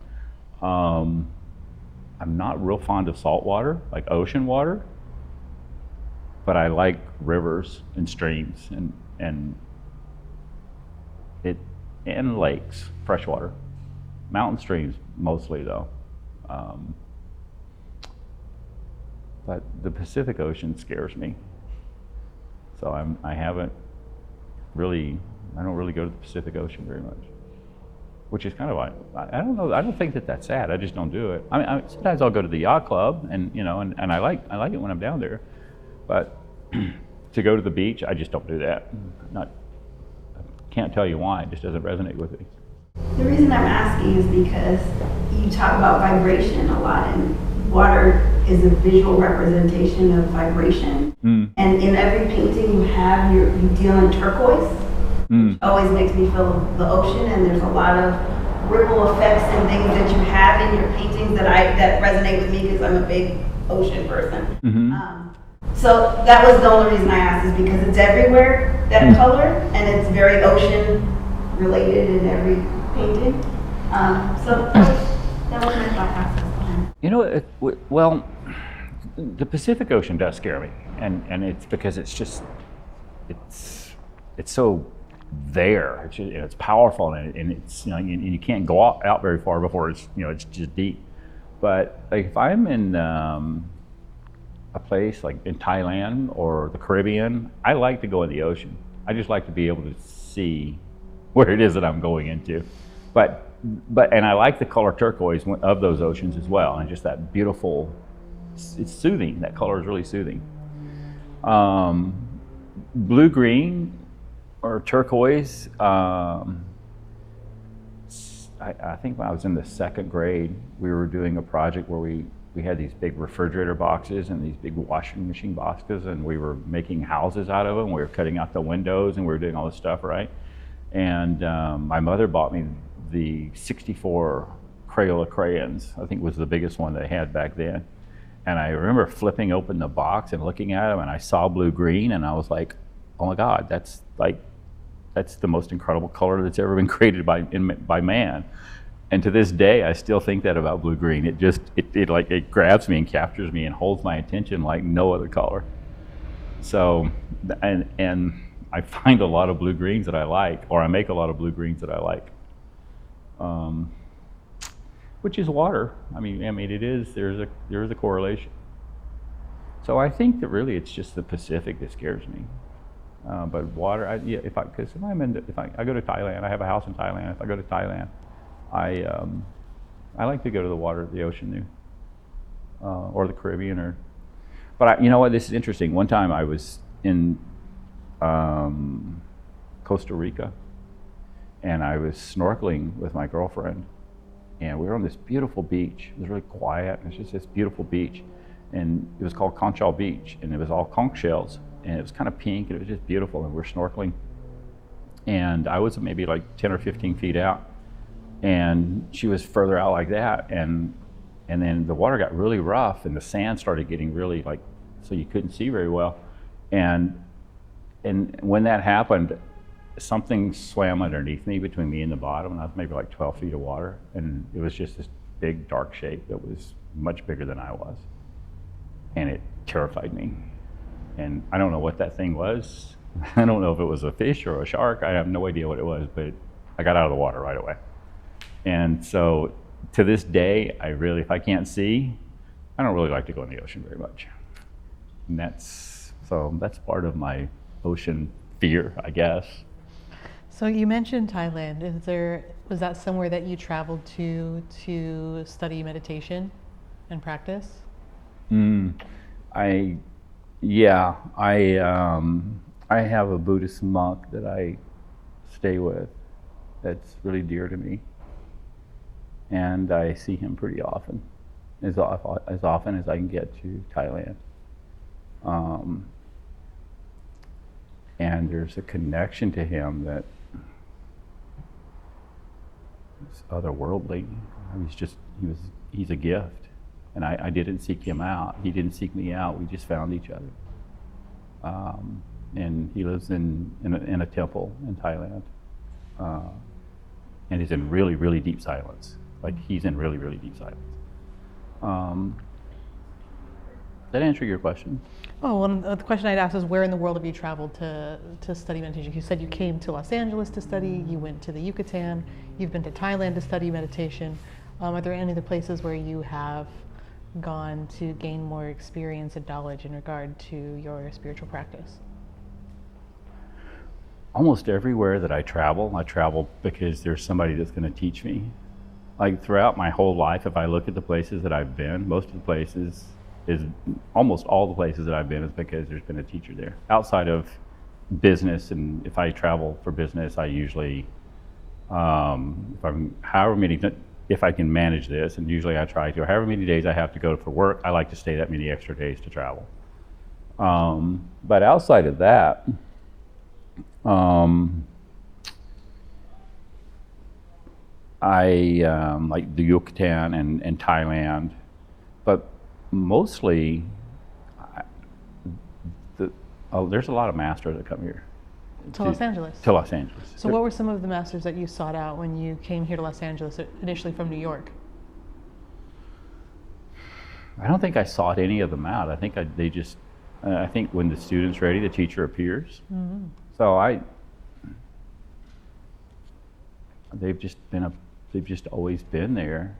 I'm not real fond of salt water, like ocean water, but I like rivers and streams and lakes, freshwater. Mountain streams mostly though. But the Pacific Ocean scares me. So I don't really go to the Pacific Ocean very much. Which is kind of like, I don't know, I don't think that's sad, I just don't do it. I mean, sometimes I'll go to the yacht club and I like it when I'm down there. But to go to the beach, I just don't do that. I can't tell you why, it just doesn't resonate with me. The reason I'm asking is because you talk about vibration a lot, and water is a visual representation of vibration. And in every painting you have, you deal in turquoise, which always makes me feel the ocean, and there's a lot of ripple effects and things that you have in your paintings that resonate with me because I'm a big ocean person. So that was the only reason I asked, is because it's everywhere, that color, and it's very ocean related in every painting. So that was my thought process behind it. Well, the Pacific Ocean does scare me, and it's because it's so there. It's powerful, and it's you can't go out very far before it's just deep. But like if I'm in a place like in Thailand or the Caribbean, I like to go in the ocean. I just like to be able to see where it is that I'm going into. But I like the color turquoise of those oceans as well, and just that beautiful, it's soothing. That color is really soothing. Blue-green or turquoise, I think when I was in the second grade, we were doing a project where we had these big refrigerator boxes and these big washing machine boxes, and we were making houses out of them. We were cutting out the windows and we were doing all this stuff, right? And my mother bought me the 64 Crayola crayons. I think it was the biggest one they had back then. And I remember flipping open the box and looking at them, and I saw blue-green, and I was like, oh my God, that's the most incredible color that's ever been created by man. And to this day, I still think that about blue-green. It grabs me and captures me and holds my attention like no other color. So, and I find a lot of blue-greens that I like, or I make a lot of blue-greens that I like. Which is water. I mean, there's a correlation. So I think that really it's just the Pacific that scares me. But water, I go to Thailand, I have a house in Thailand. If I go to Thailand, I like to go to the ocean there, or the Caribbean, but you know what, this is interesting. One time I was in Costa Rica, and I was snorkeling with my girlfriend, and we were on this beautiful beach. It was really quiet, and it's just this beautiful beach, and it was called Conchal Beach, and it was all conch shells, and it was kind of pink, and it was just beautiful, and we were snorkeling, and I was maybe like 10 or 15 feet out, and she was further out like that, and then the water got really rough, and the sand started getting really so you couldn't see very well, and when that happened, something swam underneath me, between me and the bottom, and I was maybe like 12 feet of water, and it was just this big dark shape that was much bigger than I was, and it terrified me. And I don't know what that thing was, I don't know if it was a fish or a shark. I have no idea what it was, but I got out of the water right away. And so to this day, if I can't see, I don't really like to go in the ocean very much. And that's part of my ocean fear, I guess. So you mentioned Thailand. Was that somewhere that you traveled to study meditation and practice? I have a Buddhist monk that I stay with that's really dear to me. And I see him pretty often, as often as I can get to Thailand. And there's a connection to him that is otherworldly. He's a gift. And I didn't seek him out. He didn't seek me out. We just found each other. And he lives in a temple in Thailand. And he's in really, really deep silence. Like he's in really, really deep silence. Does that answer your question? Oh, well, the question I'd ask is where in the world have you traveled to study meditation? You said you came to Los Angeles to study, you went to the Yucatan, you've been to Thailand to study meditation. Are there any other places where you have gone to gain more experience and knowledge in regard to your spiritual practice? Almost everywhere that I travel because there's somebody that's going to teach me. Like throughout my whole life, if I look at the places that I've been, almost all the places that I've been is because there's been a teacher there. Outside of business, and if I travel for business, I usually, if I can manage this, and usually I try to, however many days I have to go for work, I like to stay that many extra days to travel. But outside of that, I like the Yucatan and Thailand, but mostly there's a lot of masters that come here. To Los Angeles? To Los Angeles. So what were some of the masters that you sought out when you came here to Los Angeles, initially from New York? I don't think I sought any of them out. I think I think when the student's ready, the teacher appears. Mm-hmm. So they've just always been there.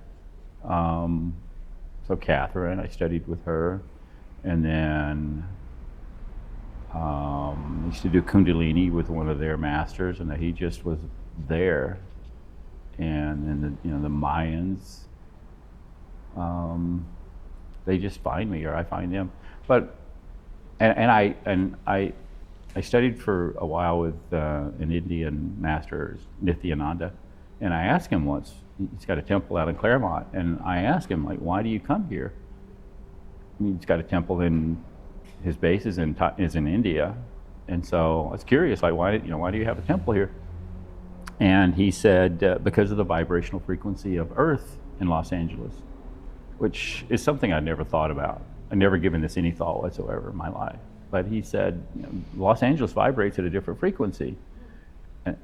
So Catherine, I studied with her, and then I used to do Kundalini with one of their masters, and he just was there. And then the Mayans, they just find me, or I find them. But I studied for a while with an Indian master, Nithyananda, and I asked him once. He's got a temple out in Claremont, and I asked him, like, why do you come here? I mean, he's got a temple in his base is in India, and so I was curious, like, why do you have a temple here? And he said, because of the vibrational frequency of Earth in Los Angeles, which is something I'd never thought about. I'd never given this any thought whatsoever in my life. But he said, Los Angeles vibrates at a different frequency. And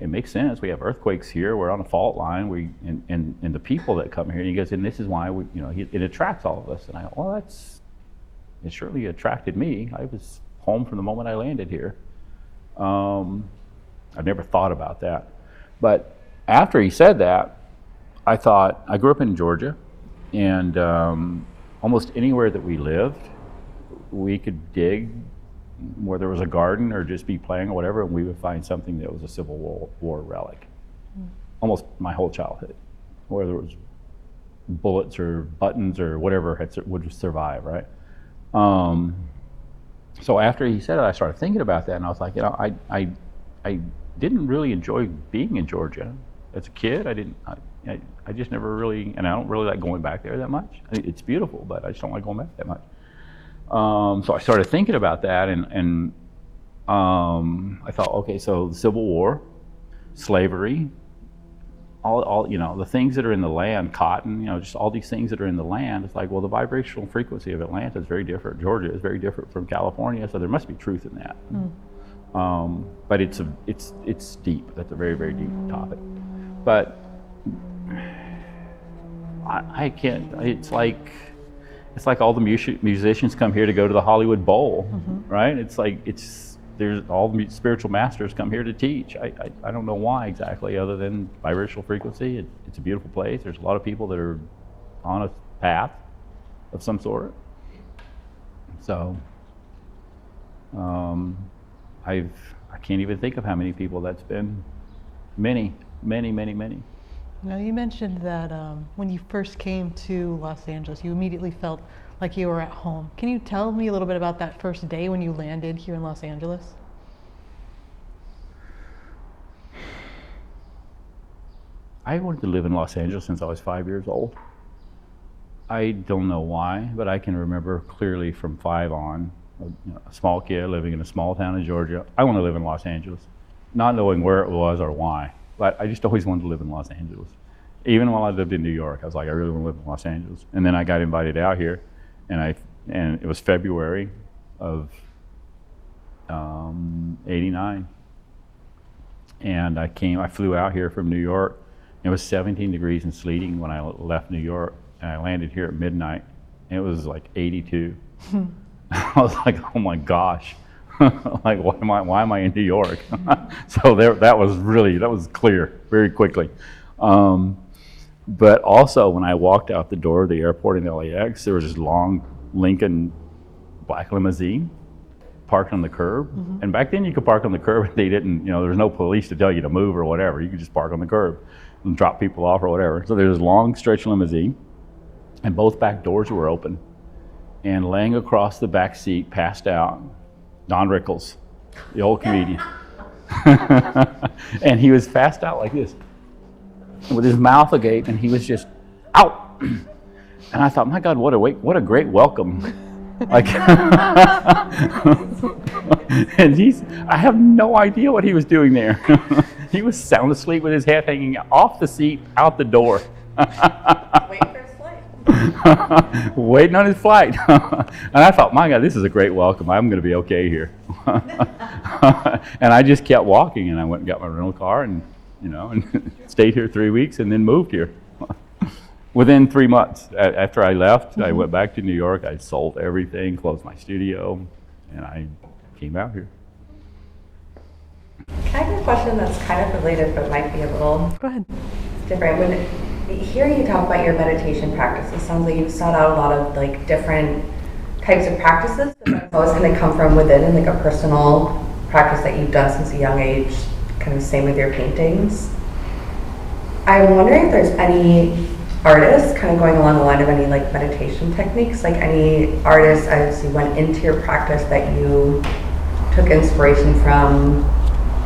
it makes sense. We have earthquakes here. We're on a fault line. And the people that come here, and he goes, and this is why it attracts all of us. And I go, well, it surely attracted me. I was home from the moment I landed here. I've never thought about that. But after he said that, I thought, I grew up in Georgia, and almost anywhere that we lived, we could dig where there was a garden or just be playing or whatever, and we would find something that was a Civil War relic. Almost my whole childhood, whether it was bullets or buttons or whatever would survive, right? So after he said it, I started thinking about that, and I was like, I didn't really enjoy being in Georgia. As a kid, I just never really, and I don't really like going back there that much. It's beautiful, but I just don't like going back that much. So I started thinking about that, and I thought, okay, so the Civil War, slavery, all the things that are in the land, cotton, just all these things that are in the land. It's like, well, the vibrational frequency of Atlanta is very different. Georgia is very different from California, so there must be truth in that. But it's deep. That's a very, very deep topic. But I can't. It's like all the musicians come here to go to the Hollywood Bowl, right? It's like there's all the spiritual masters come here to teach. I don't know why exactly, other than vibrational frequency. It's a beautiful place. There's a lot of people that are on a path of some sort. So I can't even think of how many people that's been. Many. Now, you mentioned that when you first came to Los Angeles, you immediately felt like you were at home. Can you tell me a little bit about that first day when you landed here in Los Angeles? I wanted to live in Los Angeles since I was 5 years old. I don't know why, but I can remember clearly from 5 on, a small kid living in a small town in Georgia. I want to live in Los Angeles, not knowing where it was or why, but I just always wanted to live in Los Angeles. Even while I lived in New York, I was like, I really want to live in Los Angeles. And then I got invited out here, and it was February of '89, and I flew out here from New York. It was 17 degrees and sleeting when I left New York, and I landed here at midnight, and it was like 82. I was like, oh my gosh, like why am I in New York? So that was clear very quickly. But also when I walked out the door of the airport in LAX, there was this long Lincoln black limousine parked on the curb. Mm-hmm. And back then you could park on the curb, and they didn't, there was no police to tell you to move or whatever. You could just park on the curb and drop people off or whatever. So there's this long stretch limousine, and both back doors were open. And laying across the back seat, passed out, Don Rickles, the old comedian. And he was passed out like this, with his mouth agape, and he was just out. And I thought, my God, what a great welcome. Like, and I have no idea what he was doing there. He was sound asleep with his head hanging off the seat, out the door. Waiting for his flight. Waiting on his flight. And I thought, my God, this is a great welcome. I'm going to be okay here. And I just kept walking, and I went and got my rental car, and and stayed here 3 weeks, and then moved here. Within 3 months after I left, mm-hmm. I went back to New York. I sold everything, closed my studio, and I came out here. Can I have a question that's kind of related, but might be a little Go ahead. different? When hearing you talk about your meditation practice, it sounds like you've sought out a lot of like different types of practices. That's always going to come from within, and like a personal practice that you've done since a young age. Kind of same with your paintings. I'm wondering if there's any artists kind of going along the line of any like meditation techniques, like any artists as you went into your practice that you took inspiration from.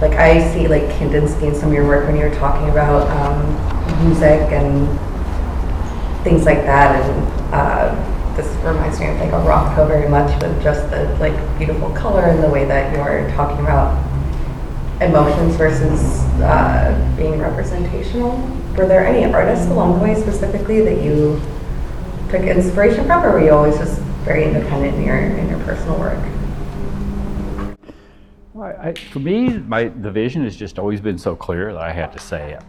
Like I see like Kandinsky in some of your work when you were talking about music and things like that, and this reminds me of like a Rothko very much, with just the like beautiful color and the way that you're talking about emotions versus being representational. Were there any artists along the way specifically that you took inspiration from, or were you always just very independent in your personal work? Well, for me, the vision has just always been so clear that I had to say it.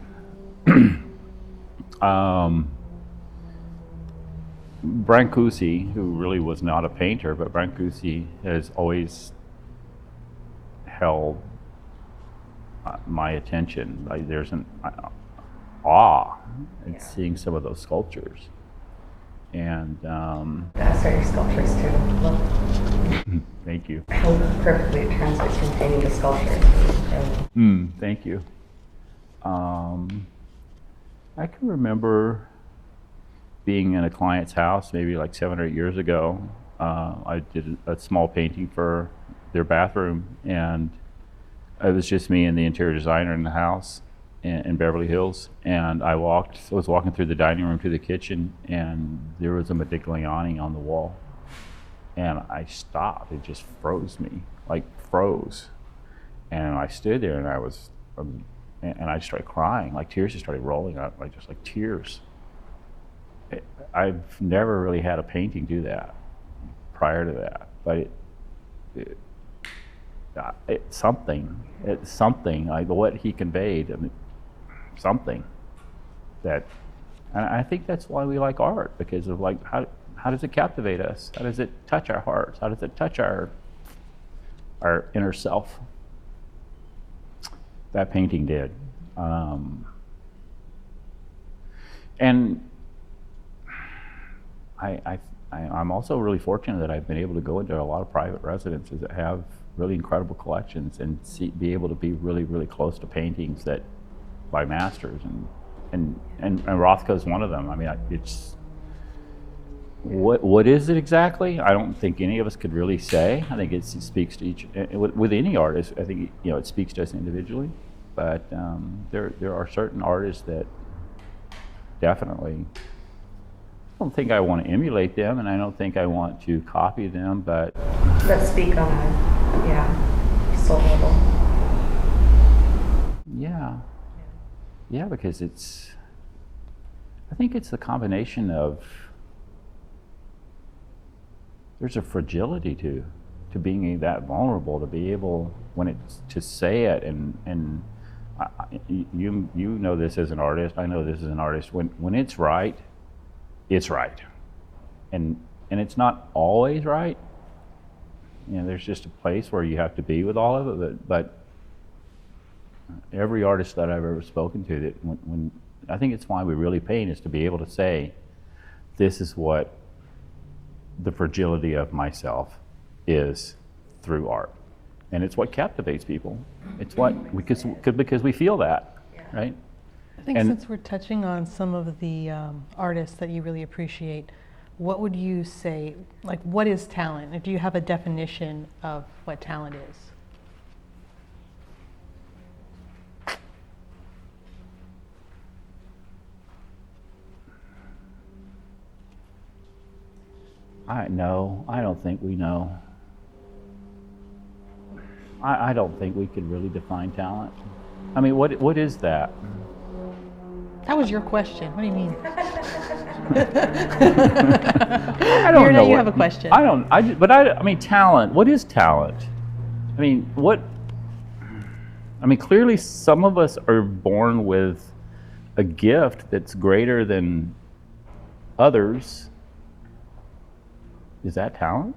Brancusi, who really was not a painter, but Brancusi has always held my attention. Like, there's an awe in seeing some of those sculptures, and That's your sculptures too. Look. Thank you. How perfectly it translates from painting to sculpture. Thank you. I can remember being in a client's house maybe like 7 or 8 years ago. I did a small painting for their bathroom, and it was just me and the interior designer in the house in Beverly Hills. And I was walking through the dining room to the kitchen, and there was a Modigliani on the wall. And I stopped. It just froze me, like froze. And I stood there, and I just started crying. Like tears just started rolling out, like just like tears. I've never really had a painting do that prior to that, but it's something. It's something like what he conveyed. I mean, something that, and I think that's why we like art, because of like how does it captivate us? How does it touch our hearts? How does it touch our our inner self. That painting did. And I'm also really fortunate that I've been able to go into a lot of private residences that have really incredible collections and be able to be really, really close to paintings that by masters, and Rothko's one of them. I mean, it's what is it exactly? I don't think any of us could really say. I think it speaks to each, with any artist. I think it speaks to us individually, but there are certain artists that definitely. I don't think I want to emulate them, and I don't think I want to copy them, but Let's speak on a, soul level. Yeah, because I think it's the combination of, there's a fragility to being that vulnerable, to be able, when it's, to say it, and you know this as an artist, I know this as an artist, when it's right, it's right. And it's not always right. There's just a place where you have to be with all of it, but every artist that I've ever spoken to, that when I think it's why we really paint, is to be able to say, this is what the fragility of myself is through art. And it's what captivates people. It's what, because we feel that, right? I think since we're touching on some of the artists that you really appreciate, what would you say, like, what is talent? Do you have a definition of what talent is? I don't think we know. I don't think we could really define talent. I mean, what is that? That was your question. What do you mean? I don't know. You have a question. I mean, talent. What is talent? I mean, clearly some of us are born with a gift that's greater than others. Is that talent?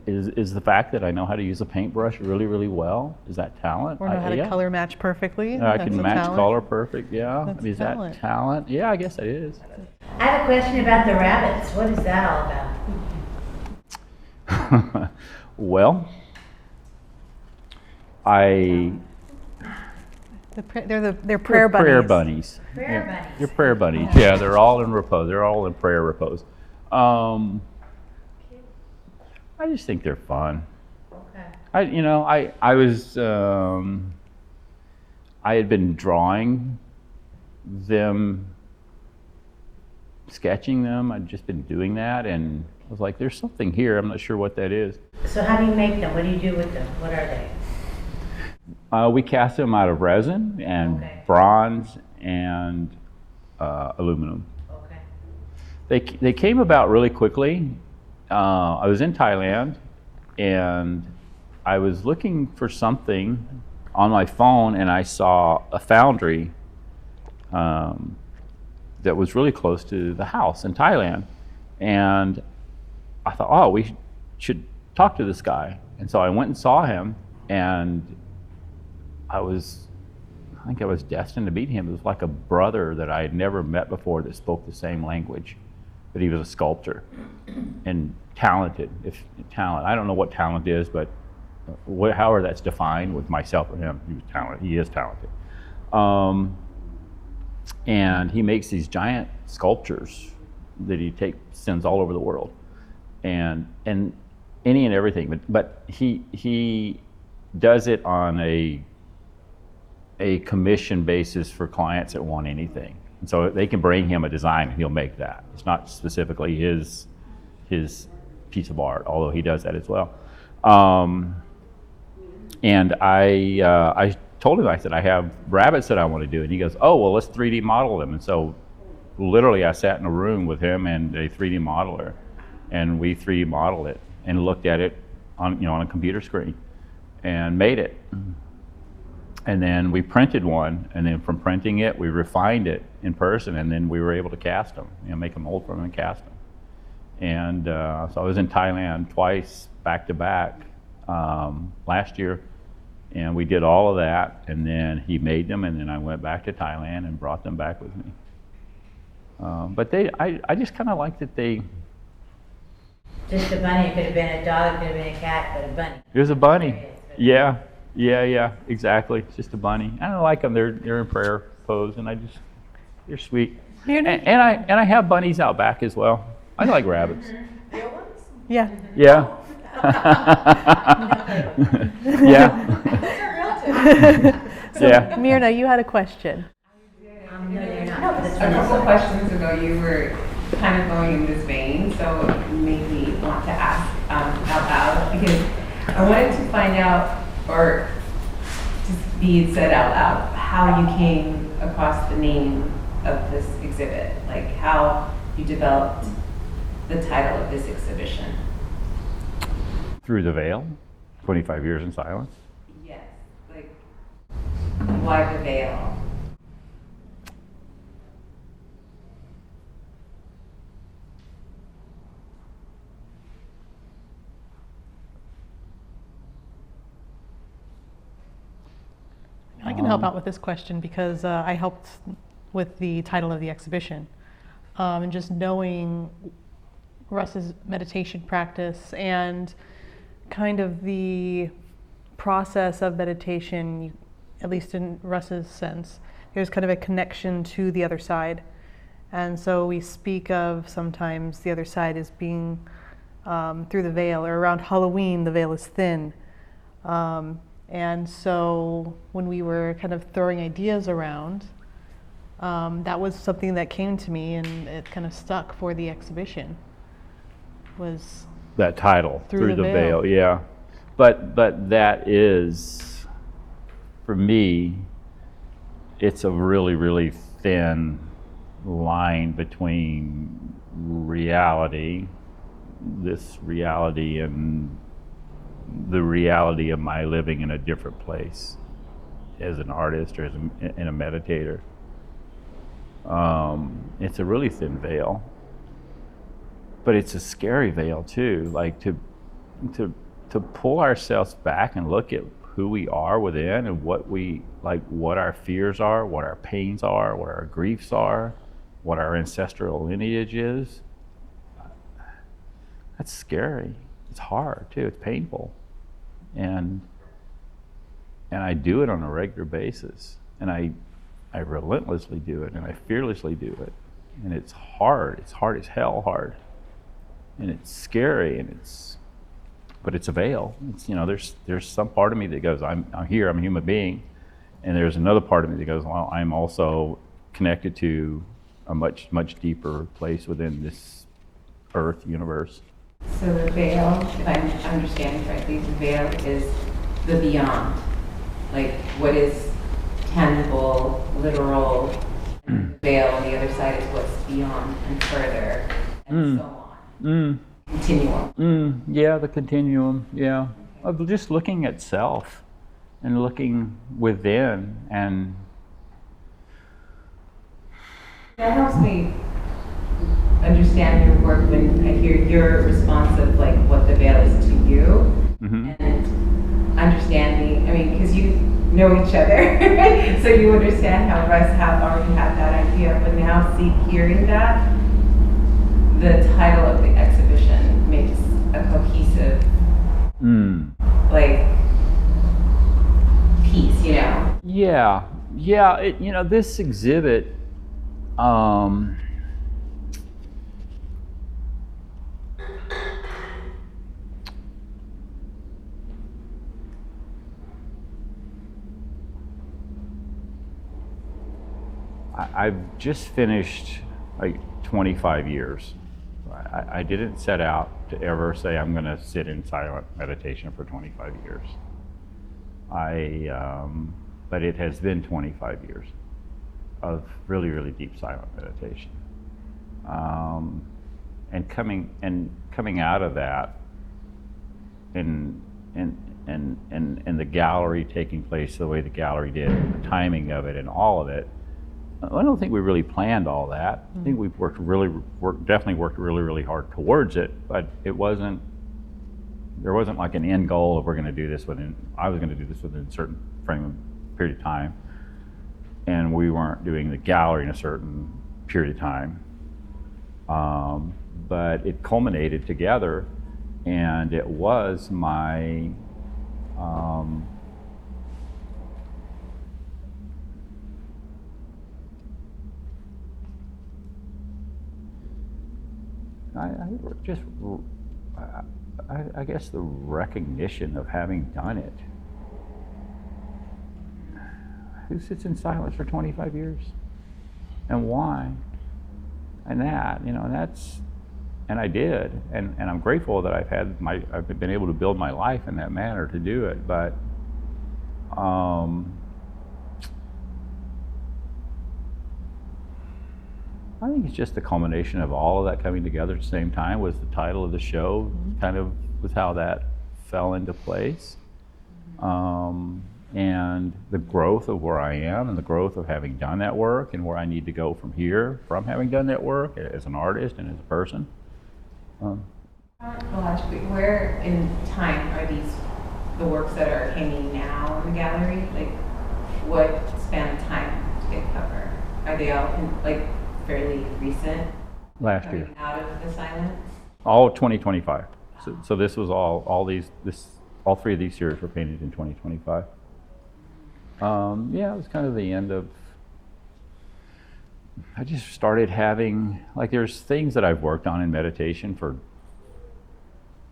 Is the fact that I know how to use a paintbrush really, really well, is that talent? Or know how to color match perfectly? I can match talent. color perfect, yeah. That's Is talent. that talent? Yeah, I guess it is. I have a question about the rabbits. What is that all about? Well, they're prayer bunnies. Prayer bunnies. Prayer bunnies. They're prayer bunnies. Yeah, they're all in repose. They're all in prayer repose. I just think they're fun. Okay. I had been drawing them, sketching them. I'd just been doing that, and I was like, there's something here. I'm not sure what that is. So how do you make them? What do you do with them? What are they? We cast them out of resin and bronze and aluminum. Okay. They came about really quickly. I was in Thailand, and I was looking for something on my phone, and I saw a foundry that was really close to the house in Thailand. And I thought, oh, we should talk to this guy. And so I went and saw him, and I think I was destined to meet him. It was like a brother that I had never met before that spoke the same language, but he was a sculptor and talented. I don't know what talent is, but however that's defined with myself or him, he is talented. And he makes these giant sculptures that he sends all over the world, and any and everything. But he does it on a commission basis for clients that want anything. And so they can bring him a design and he'll make that. It's not specifically his piece of art, although he does that as well. And I told him, I said, I have rabbits that I want to do. And he goes, oh, well, let's 3D model them. And so literally I sat in a room with him and a 3D modeler, and we 3D modeled it and looked at it on a computer screen and made it. And then we printed one, and then from printing it, we refined it in person, and then we were able to cast them, make a mold from them and cast them. And so I was in Thailand twice, back to back, last year, and we did all of that, and then he made them, and then I went back to Thailand and brought them back with me. But I just kind of like that they. Just a bunny, it could have been a dog, it could have been a cat, but a bunny. It was a bunny. Yeah, exactly. It's just a bunny. I don't like them. They're in prayer pose, and they're sweet. And I have bunnies out back as well. I like rabbits. Yeah. Yeah. Yeah. So, Yeah. Myrna, you had a question. No, they're not. This A one is couple a- questions ago, you were kind of going in this vein, so it made me want to ask out loud, because I wanted to find out, or just be said out loud, how you came across the name of this exhibit, like how you developed the title of this exhibition. Through the Veil, 25 years in silence. Yes, like, why the veil? I can help out with this question because I helped with the title of the exhibition. And just knowing Russ's meditation practice and kind of the process of meditation, at least in Russ's sense, there's kind of a connection to the other side. And so we speak of sometimes the other side as being through the veil, or around Halloween, the veil is thin. And so when we were kind of throwing ideas around, that was something that came to me, and it kind of stuck for the exhibition. Was That title, Through the Veil, Veil. yeah. But that is, for me, it's a really, really thin line between reality, this reality, and the reality of my living in a different place as an artist or as a meditator. It's a really thin veil, but it's a scary veil too. Like to pull ourselves back and look at who we are within and what our fears are, what our pains are, what our griefs are, what our ancestral lineage is. That's scary. It's hard too. It's painful. And I do it on a regular basis, and I relentlessly do it, and I fearlessly do it, and it's hard. It's hard as hell hard, and it's scary, but it's a veil. It's, there's some part of me that goes, I'm here, I'm a human being, and there's another part of me that goes, well, I'm also connected to a much, much deeper place within this Earth universe. So the veil, if I'm understanding correctly, the veil is the beyond, like what is tangible, literal, and the veil on the other side is what's beyond and further, and so on. Continuum. Yeah, the continuum, yeah. Of just looking at self and looking within, and That helps me understand your work when I hear your response of like what the veil is to you, and understanding, I mean, because you know each other, so you understand how Russ already had that idea, but now hearing that, the title of the exhibition makes a cohesive, like, piece, Yeah. This exhibit, I've just finished like 25 years. I didn't set out to ever say I'm going to sit in silent meditation for 25 years. But it has been 25 years of really, really deep silent meditation. And coming out of that, and the gallery taking place the way the gallery did, the timing of it, and all of it. I don't think we really planned all that. I think we've definitely worked really, really hard towards it, but it wasn't there wasn't like an end goal of we're going to do this within, I was going to do this within a certain period of time. And we weren't doing the gallery in a certain period of time. But it culminated together, and it was my I guess the recognition of having done it. Who sits in silence for 25 years? And why? And that, you know, and I did. And I'm grateful that I've been able to build my life in that manner to do it. But I think it's just the culmination of all of that coming together at the same time. Was the title of the show, kind of was how that fell into place. And the growth of where I am and the growth of having done that work and where I need to go from here, from having done that work as an artist and as a person. Chronologically, where in time are these the works that are hanging now in the gallery? Like, what span of time do they cover? Are they all like fairly recent? Last Coming year. out of the silence? All 2025. So this was all three of these series were painted in 2025. Yeah, it was kind of the end of, I just started having, like, there's things that I've worked on in meditation for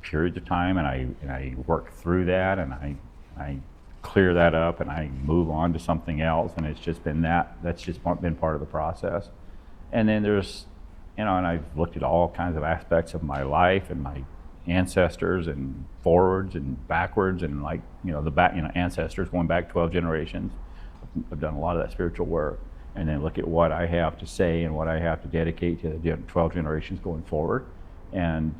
periods of time, and I work through that, and I clear that up, and I move on to something else, and it's just been that's just been part of the process. And then there's, you know, and I've looked at all kinds of aspects of my life and my ancestors and forwards and backwards, and, like, you know, ancestors going back 12 generations. I've done a lot of that spiritual work, and then look at what I have to say and what I have to dedicate to the 12 generations going forward. And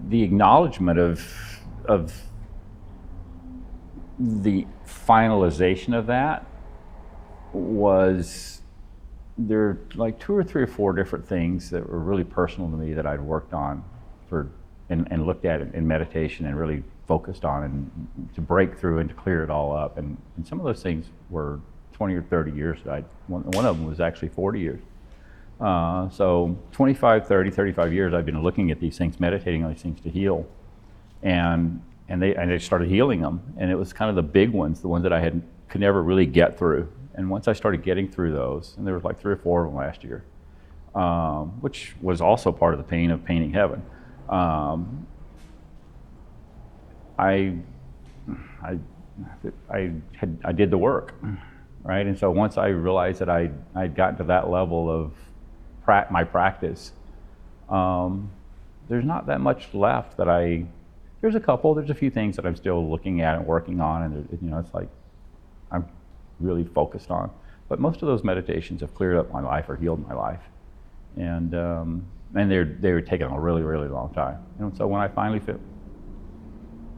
the acknowledgement of the finalization of that was, there are like 2 or 3 or 4 different things that were really personal to me that I'd worked on and looked at in meditation and really focused on, and to break through and to clear it all up. And some of those things were 20 or 30 years. One of them was actually 40 years. So 25, 30, 35 years I've been looking at these things, meditating on these things to heal. And I started healing them. And it was kind of the big ones, the ones that I could never really get through. And once I started getting through those, and there was like 3 or 4 of them last year, which was also part of the pain of painting heaven. I did the work, right? And so once I realized that I'd gotten to that level of my practice, there's not that much left that there's a few things that I'm still looking at and working on, and, you know, it's like I'm really focused on. But most of those meditations have cleared up my life or healed my life. And they were taking a really, really long time. And so when I finally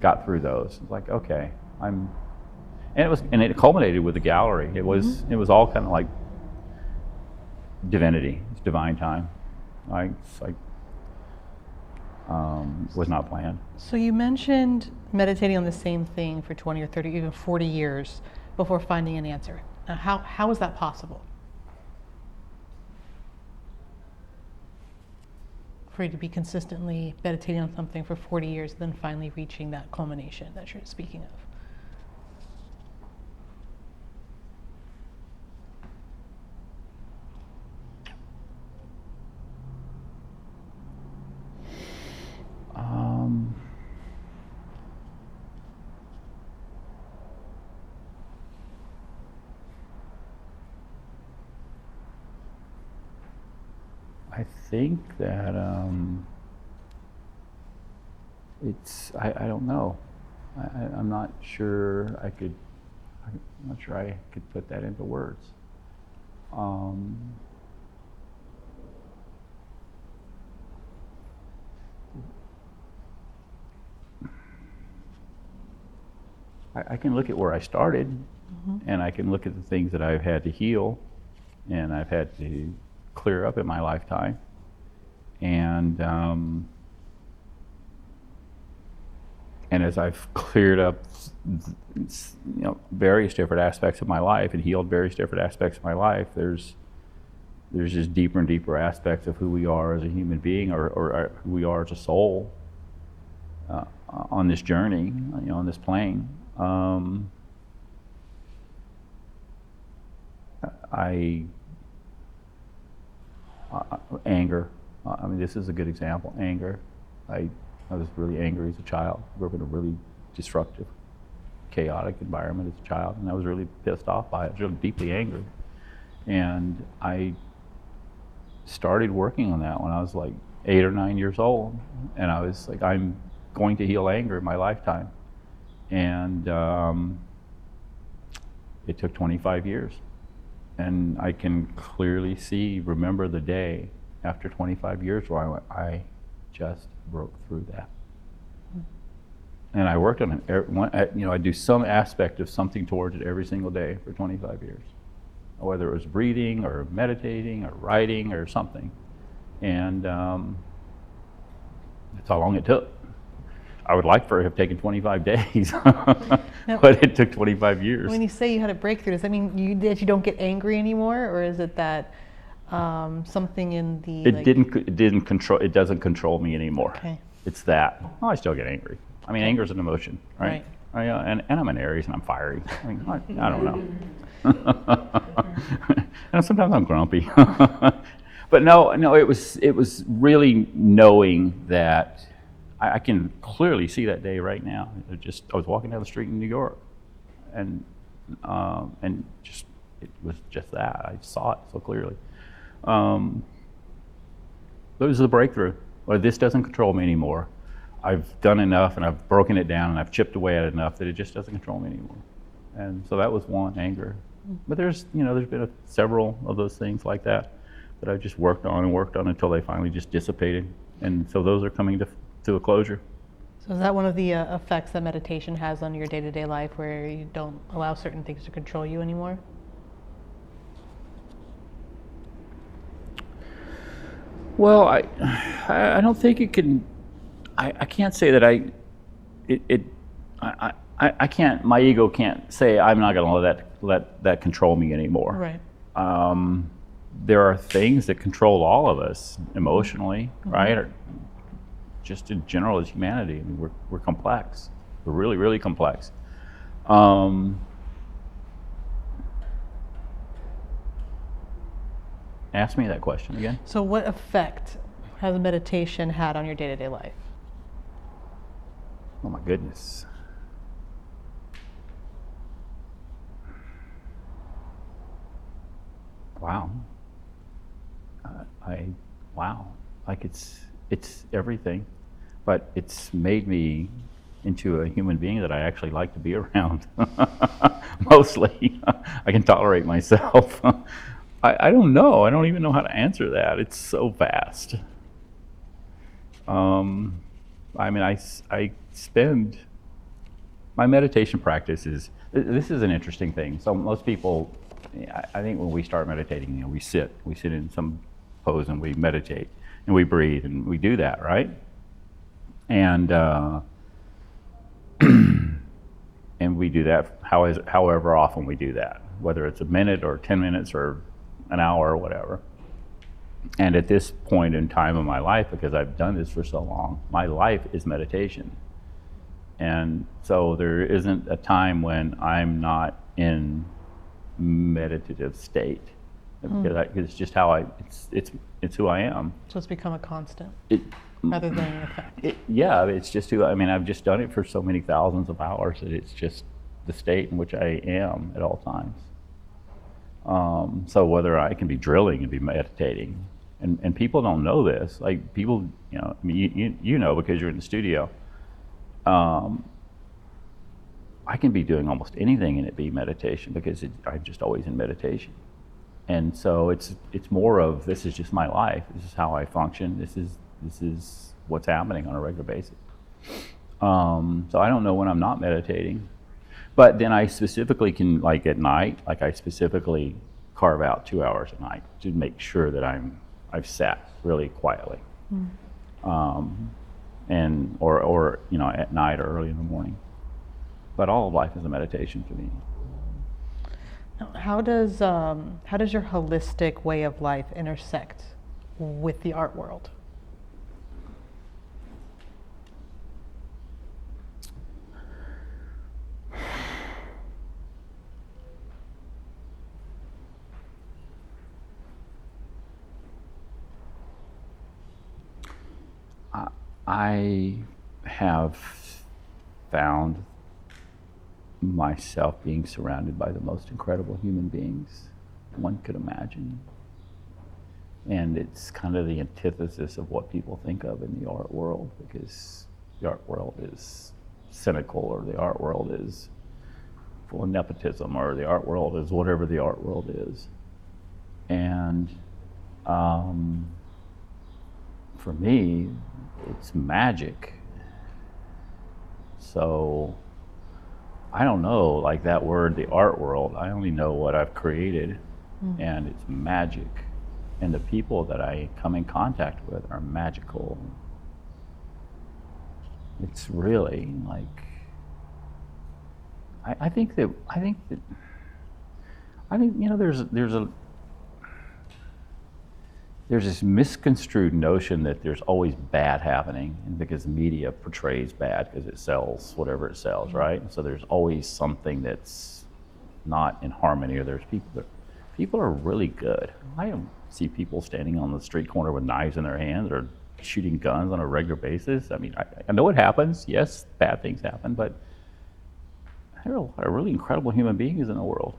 got through those, it's like, okay, and it culminated with the gallery. It was all kind of like divinity. It's divine time. Was not planned. So you mentioned meditating on the same thing for 20 or 30, even 40 years before finding an answer. How is that possible? For you to be consistently meditating on something for 40 years, then finally reaching that culmination that you're speaking of. I think that I don't know. I'm not sure I could put that into words. I can look at where I started, and I can look at the things that I've had to heal, and I've had to clear up in my lifetime. And as I've cleared up, various different aspects of my life and healed various different aspects of my life, there's just deeper and deeper aspects of who we are as a human being, or who we are as a soul on this journey, on this plane. Anger. I mean, this is a good example. Anger. I was really angry as a child. I grew up in a really disruptive, chaotic environment as a child, and I was really pissed off by it. I was really deeply angry. And I started working on that when I was like 8 or 9 years old. And I was like, I'm going to heal anger in my lifetime. And it took 25 years. And I can clearly remember the day after 25 years where I just broke through that. And I worked on it. I do some aspect of something towards it every single day for 25 years. Whether it was breathing or meditating or writing or something. And that's how long it took. I would like for it to have taken 25 days, but it took 25 years. When you say you had a breakthrough, does that mean that you don't get angry anymore, or is it that something in the? It doesn't control me anymore. Okay. It's that. I still get angry. I mean, anger is an emotion, right? And I'm an Aries and I'm fiery. I mean, I don't know. And sometimes I'm grumpy. But no, it was really knowing that. I can clearly see that day right now. I was walking down the street in New York, and it was just that. I saw it so clearly. It was the breakthrough. Well, this doesn't control me anymore. I've done enough, and I've broken it down, and I've chipped away at it enough that it just doesn't control me anymore. And so that was one, anger. But there's been several of those things like that I've just worked on until they finally just dissipated. And so those are coming to a closure. So is that one of the effects that meditation has on your day-to-day life, where you don't allow certain things to control you anymore? Well, I don't think it can. I can't say that I can't. My ego can't say I'm not going to let that control me anymore. Right. There are things that control all of us emotionally, right? Or just in general as humanity. I mean, we're complex. We're really, really complex. Ask me that question again. So what effect has meditation had on your day-to-day life? Oh my goodness. Wow. Wow. Like it's everything, but it's made me into a human being that I actually like to be around. Mostly. I can tolerate myself. I don't know. I don't even know how to answer that. It's so vast. I mean, I spend, my meditation practice this is an interesting thing. So most people, I think when we start meditating, we sit in some pose and we meditate and we breathe and we do that, right? And and we do that however often we do that, whether it's a minute or 10 minutes or an hour or whatever. And at this point in time of my life, because I've done this for so long, my life is meditation. And so there isn't a time when I'm not in meditative state. Because it's just how it's who I am. So it's become a constant rather than an effect. Yeah, it's just who, I mean, I've just done it for so many thousands of hours that it's just the state in which I am at all times. So whether I can be drilling and be meditating, and people don't know this, like people, I mean, you know because you're in the studio, I can be doing almost anything and it be meditation because I'm just always in meditation. And so it's more of, this is just my life, this is how I function, this is what's happening on a regular basis. So I don't know when I'm not meditating. But then I specifically can, like at night, like I specifically carve out 2 hours a night to make sure that I've sat really quietly. And or you know, at night or early in the morning. But all of life is a meditation to me. Now, how does your holistic way of life intersect with the art world? I have found myself being surrounded by the most incredible human beings one could imagine. And it's kind of the antithesis of what people think of in the art world, because the art world is cynical, or the art world is full of nepotism, or the art world is whatever the art world is. And for me, it's magic. So I don't know, like that word, the art world, I only know what I've created, and it's magic. And the people that I come in contact with are magical. It's really like, I think you know, there's this misconstrued notion that there's always bad happening, and because the media portrays bad because it sells whatever it sells, right? So there's always something that's not in harmony, or there's people are really good. I don't see people standing on the street corner with knives in their hands or shooting guns on a regular basis. I mean, I know it happens. Yes, bad things happen, but there are a lot of really incredible human beings in the world,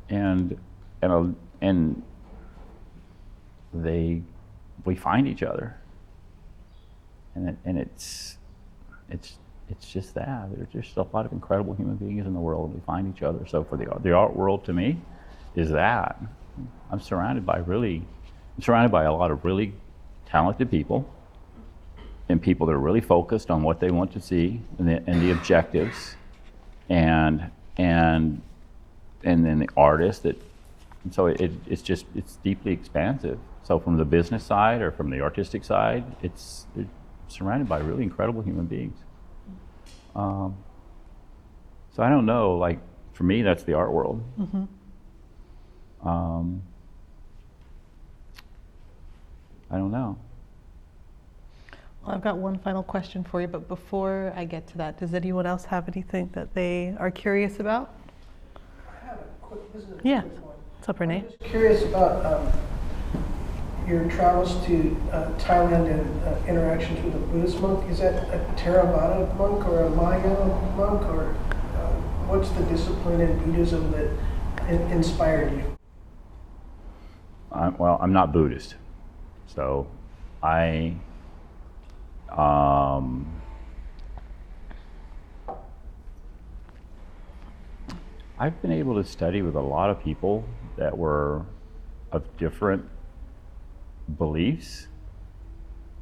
and we find each other, and it's just that there's just a lot of incredible human beings in the world, and we find each other. So for the art world, to me, is that I'm surrounded by a lot of really talented people, and people that are really focused on what they want to see, and the objectives, and then the artists that. And so it's deeply expansive. So from the business side or from the artistic side, it's surrounded by really incredible human beings. So I don't know, like for me, that's the art world. I don't know. Well, I've got one final question for you, but before I get to that, does anyone else have anything that they are curious about? I have a quick, this is a Yeah. quick one. What's up, Renee? I'm just curious about your travels to Thailand and interactions with a Buddhist monk. Is that a Theravada monk or a Maya monk, or what's the discipline in Buddhism that inspired you? Well, I'm not Buddhist, so I've been able to study with a lot of people that were of different beliefs,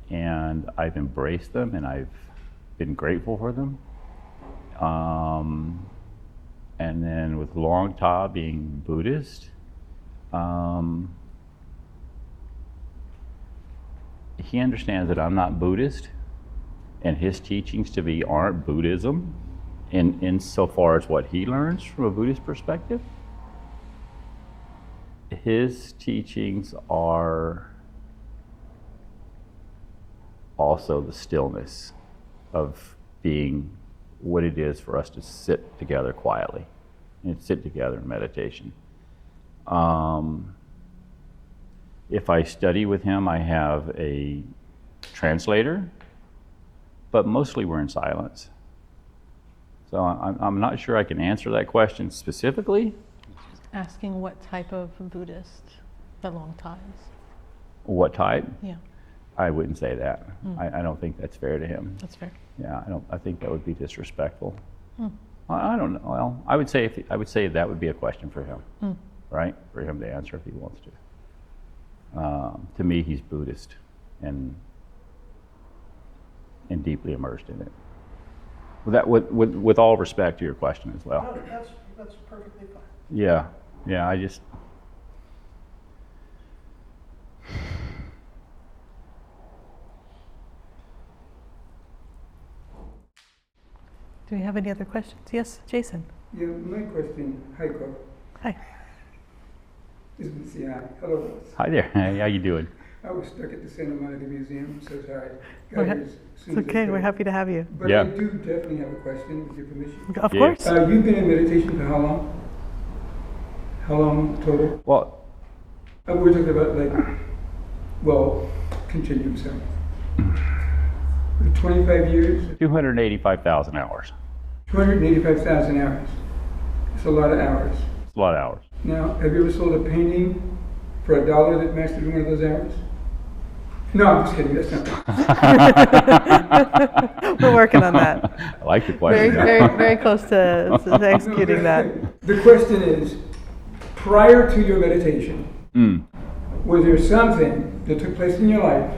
and I've embraced them, and I've been grateful for them. And then with Long Ta being Buddhist, he understands that I'm not Buddhist, and his teachings to me aren't Buddhism insofar as what he learns from a Buddhist perspective. His teachings are also the stillness of being what it is for us to sit together quietly and sit together in meditation. If I study with him, I have a translator, but mostly we're in silence. So I'm not sure I can answer that question specifically. Asking what type of Buddhist the Long Ta is. What type? Yeah, I wouldn't say that. I don't think that's fair to him. that's fair. Yeah, I think that would be disrespectful. I don't know. Well, I would say that would be a question for him, right? For him to answer if he wants to. To me, he's Buddhist and deeply immersed in it. With all respect to your question as well. No, that's perfectly fine. Yeah. Do we have any other questions? Yes, Jason. Yeah, my question, hi, Carl. Hi. This is CI. Hello, Russ. Hi there. Hey, how you doing? I was stuck at the Santa Monica Museum, so sorry. We're Got ha- here as It's soon as I okay. We're could. happy to have you. But Yeah. I do definitely have a question, with your permission. Of Yeah. course. You've been in meditation for how long? How long total? Well, We're talking about well, continue, sorry. 25 years, 285,000 hours. 285,000 hours. It's a lot of hours. It's a lot of hours. Now, have you ever sold a painting for $1 that matched one of those hours? No, I'm just kidding. That's not We're working on that. I like the Very, question. very close to executing that. The question is, prior to your meditation, Mm. was there something that took place in your life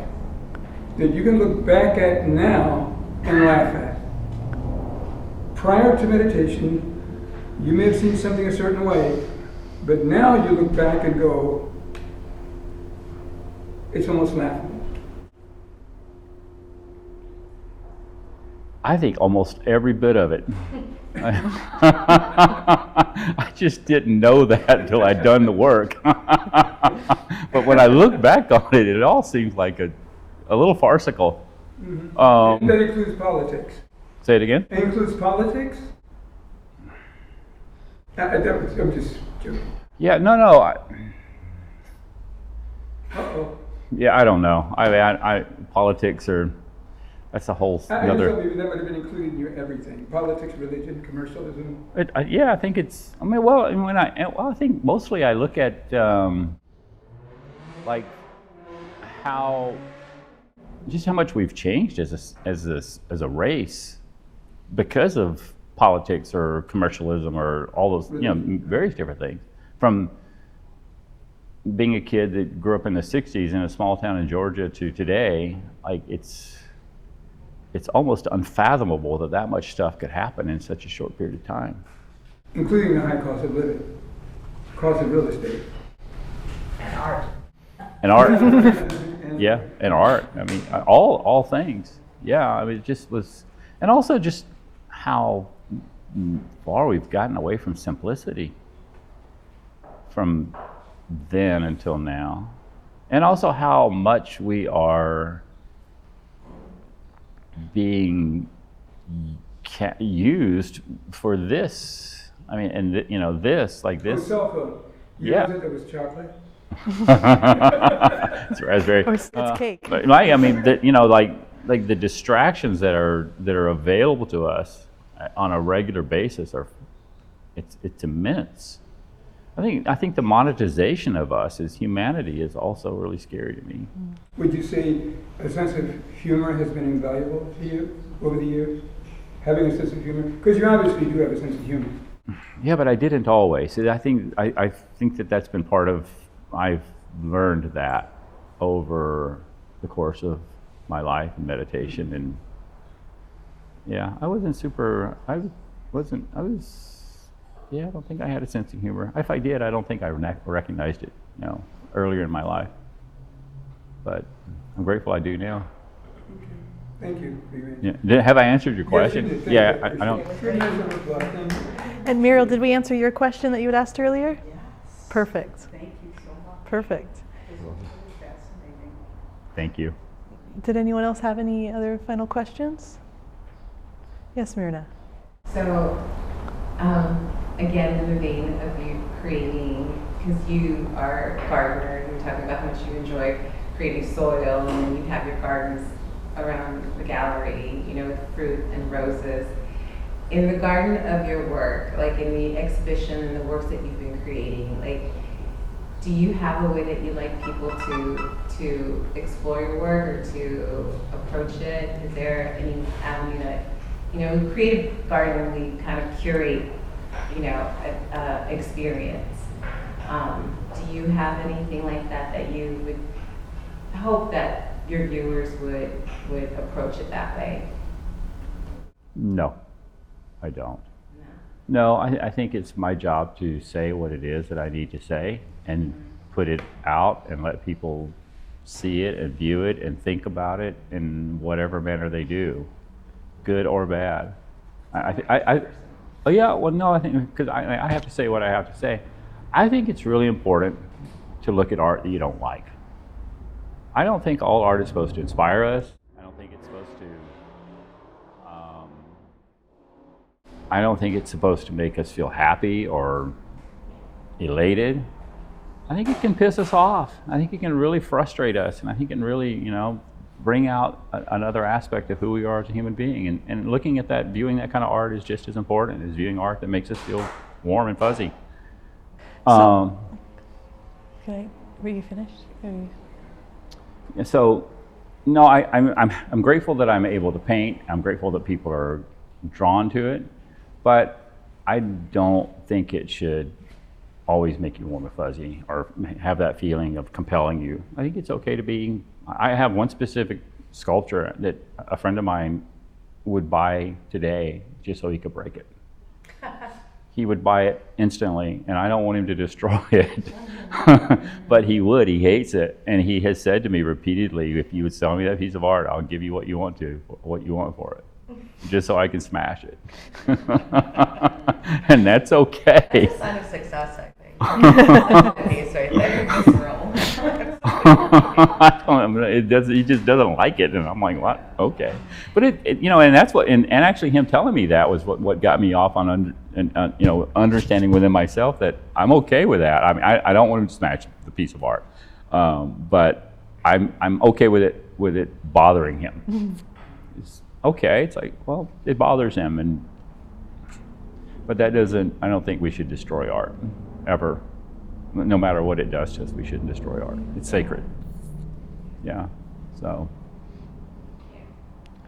that you can look back at now and laugh at? Prior to meditation, you may have seen something a certain way, but now you look back and go, it's almost laughable. I think almost every bit of it. I just didn't know that until I'd done the work. But when I look back on it, it all seems like a little farcical. That includes politics. Say it again? It includes politics? I'm just joking. Yeah, no. Uh-oh. Yeah, I don't know. I politics are, that's a whole I just another. thought maybe that would have been included in your everything. Politics, religion, commercialism. Yeah, I think it's. I mean, I think mostly I look at like how much we've changed as a race because of politics or commercialism or all those various different things. From being a kid that grew up in the '60s in a small town in Georgia to today, like it's almost unfathomable that much stuff could happen in such a short period of time. Including the high cost of living, cost of real estate. And art. And art, And yeah, and art. I mean, all things. Yeah, I mean, it just was, and also just how far we've gotten away from simplicity from then until now, and also how much we are being used for this. I mean, and this like Oh, this. cell phone. You Yeah. know that was chocolate? It's raspberry. Or it's cake. But I mean, like the distractions that are available to us on a regular basis it's immense. I think the monetization of us as humanity is also really scary to me. Would you say a sense of humor has been invaluable to you over the years? Having a sense of humor? Because you obviously do have a sense of humor. Yeah, but I didn't always. I think that's been part of. I've learned that over the course of my life and meditation, and yeah, I wasn't super. I was. Yeah, I don't think I had a sense of humor. If I did, I don't think I recognized it, earlier in my life. But I'm grateful I do now. Thank you. Yeah. Have I answered your Yes, question? you did. Thank Yeah, you. I don't. Pretty nice of applause. Thank you. And Muriel, did we answer your question that you had asked earlier? Yes. Perfect. Thank you so much. Perfect. This was really fascinating. Thank you. Did anyone else have any other final questions? Yes, Myrna. So, again, in the vein of you creating, because you are a gardener, and you're talking about how much you enjoy creating soil, and then you have your gardens around the gallery, with fruit and roses. In the garden of your work, like in the exhibition and the works that you've been creating, like, do you have a way that you like people to explore your work or to approach it? Is there any avenue that, in creative gardening, we kind of curate, experience. Do you have anything like that you would hope that your viewers would approach it that way? No, I don't. No, I think it's my job to say what it is that I need to say and put it out and let people see it and view it and think about it in whatever manner they do, good or bad. Oh yeah, well no, I think, because I have to say what I have to say. I think it's really important to look at art that you don't like. I don't think all art is supposed to inspire us. I don't think it's supposed to, I don't think it's supposed to make us feel happy or elated. I think it can piss us off. I think it can really frustrate us, and I think it can really, bring out another aspect of who we are as a human being. And looking at that, viewing that kind of art is just as important as viewing art that makes us feel warm and fuzzy. Okay, were you finished? So, no, I'm grateful that I'm able to paint. I'm grateful that people are drawn to it, but I don't think it should always make you warm and fuzzy or have that feeling of compelling you. I think it's okay to be. I have one specific sculpture that a friend of mine would buy today just so he could break it. He would buy it instantly, and I don't want him to destroy it. But he would. He hates it, and he has said to me repeatedly, if you would sell me that piece of art, I'll give you what you want for it, just so I can smash it. And that's okay. That's a sign of success, I think. Piece right there. He just doesn't like it, and I'm like, what? Okay, but and that's what, and actually him telling me that was what got me off on understanding within myself that I'm okay with that. I mean, I don't want to smash the piece of art, but I'm okay with it bothering him. It's okay. It's like, well, it bothers him, but that doesn't. I don't think we should destroy art ever. No matter what it does to us, we shouldn't destroy art. It's sacred. Yeah, so.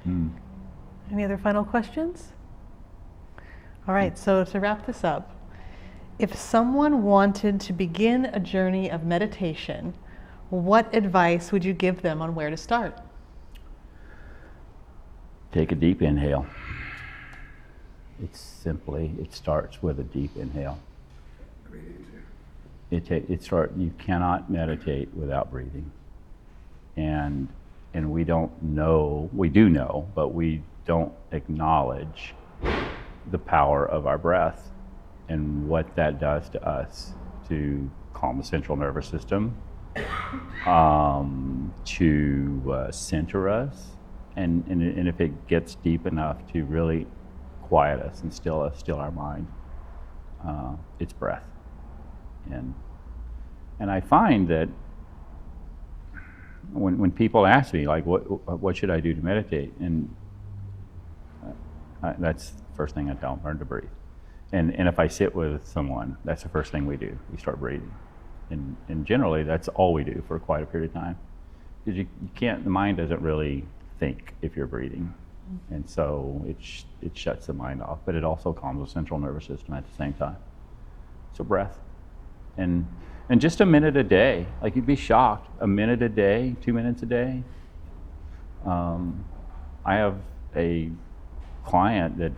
Any other final questions? All right, so to wrap this up, if someone wanted to begin a journey of meditation, what advice would you give them on where to start? Take a deep inhale. It starts with a deep inhale. You cannot meditate without breathing. And we don't know, we do know, but we don't acknowledge the power of our breath and what that does to us, to calm the central nervous system, to center us, and if it gets deep enough to really quiet us and still our mind, it's breath. And I find that when people ask me, like, what should I do to meditate? And that's the first thing I tell them, learn to breathe. And if I sit with someone, that's the first thing we do. We start breathing. And generally, that's all we do for quite a period of time. Because you can't, the mind doesn't really think if you're breathing. And so it shuts the mind off, but it also calms the central nervous system at the same time. So breath. And just a minute a day, like you'd be shocked, a minute a day, 2 minutes a day. I have a client that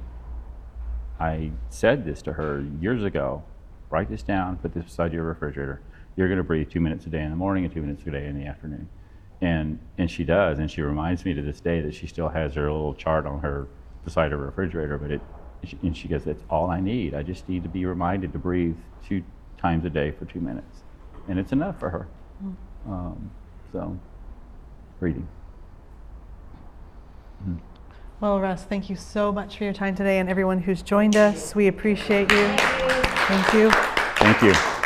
I said this to her years ago, write this down, put this beside your refrigerator. You're gonna breathe 2 minutes a day in the morning and 2 minutes a day in the afternoon. And she does, and she reminds me to this day that she still has her little chart on her, beside her refrigerator, and she goes, that's all I need. I just need to be reminded to breathe 2 times a day for 2 minutes. And it's enough for her. So, breathing. Well, Russ, thank you so much for your time today, and everyone who's joined us. We appreciate you. Thank you. Thank you.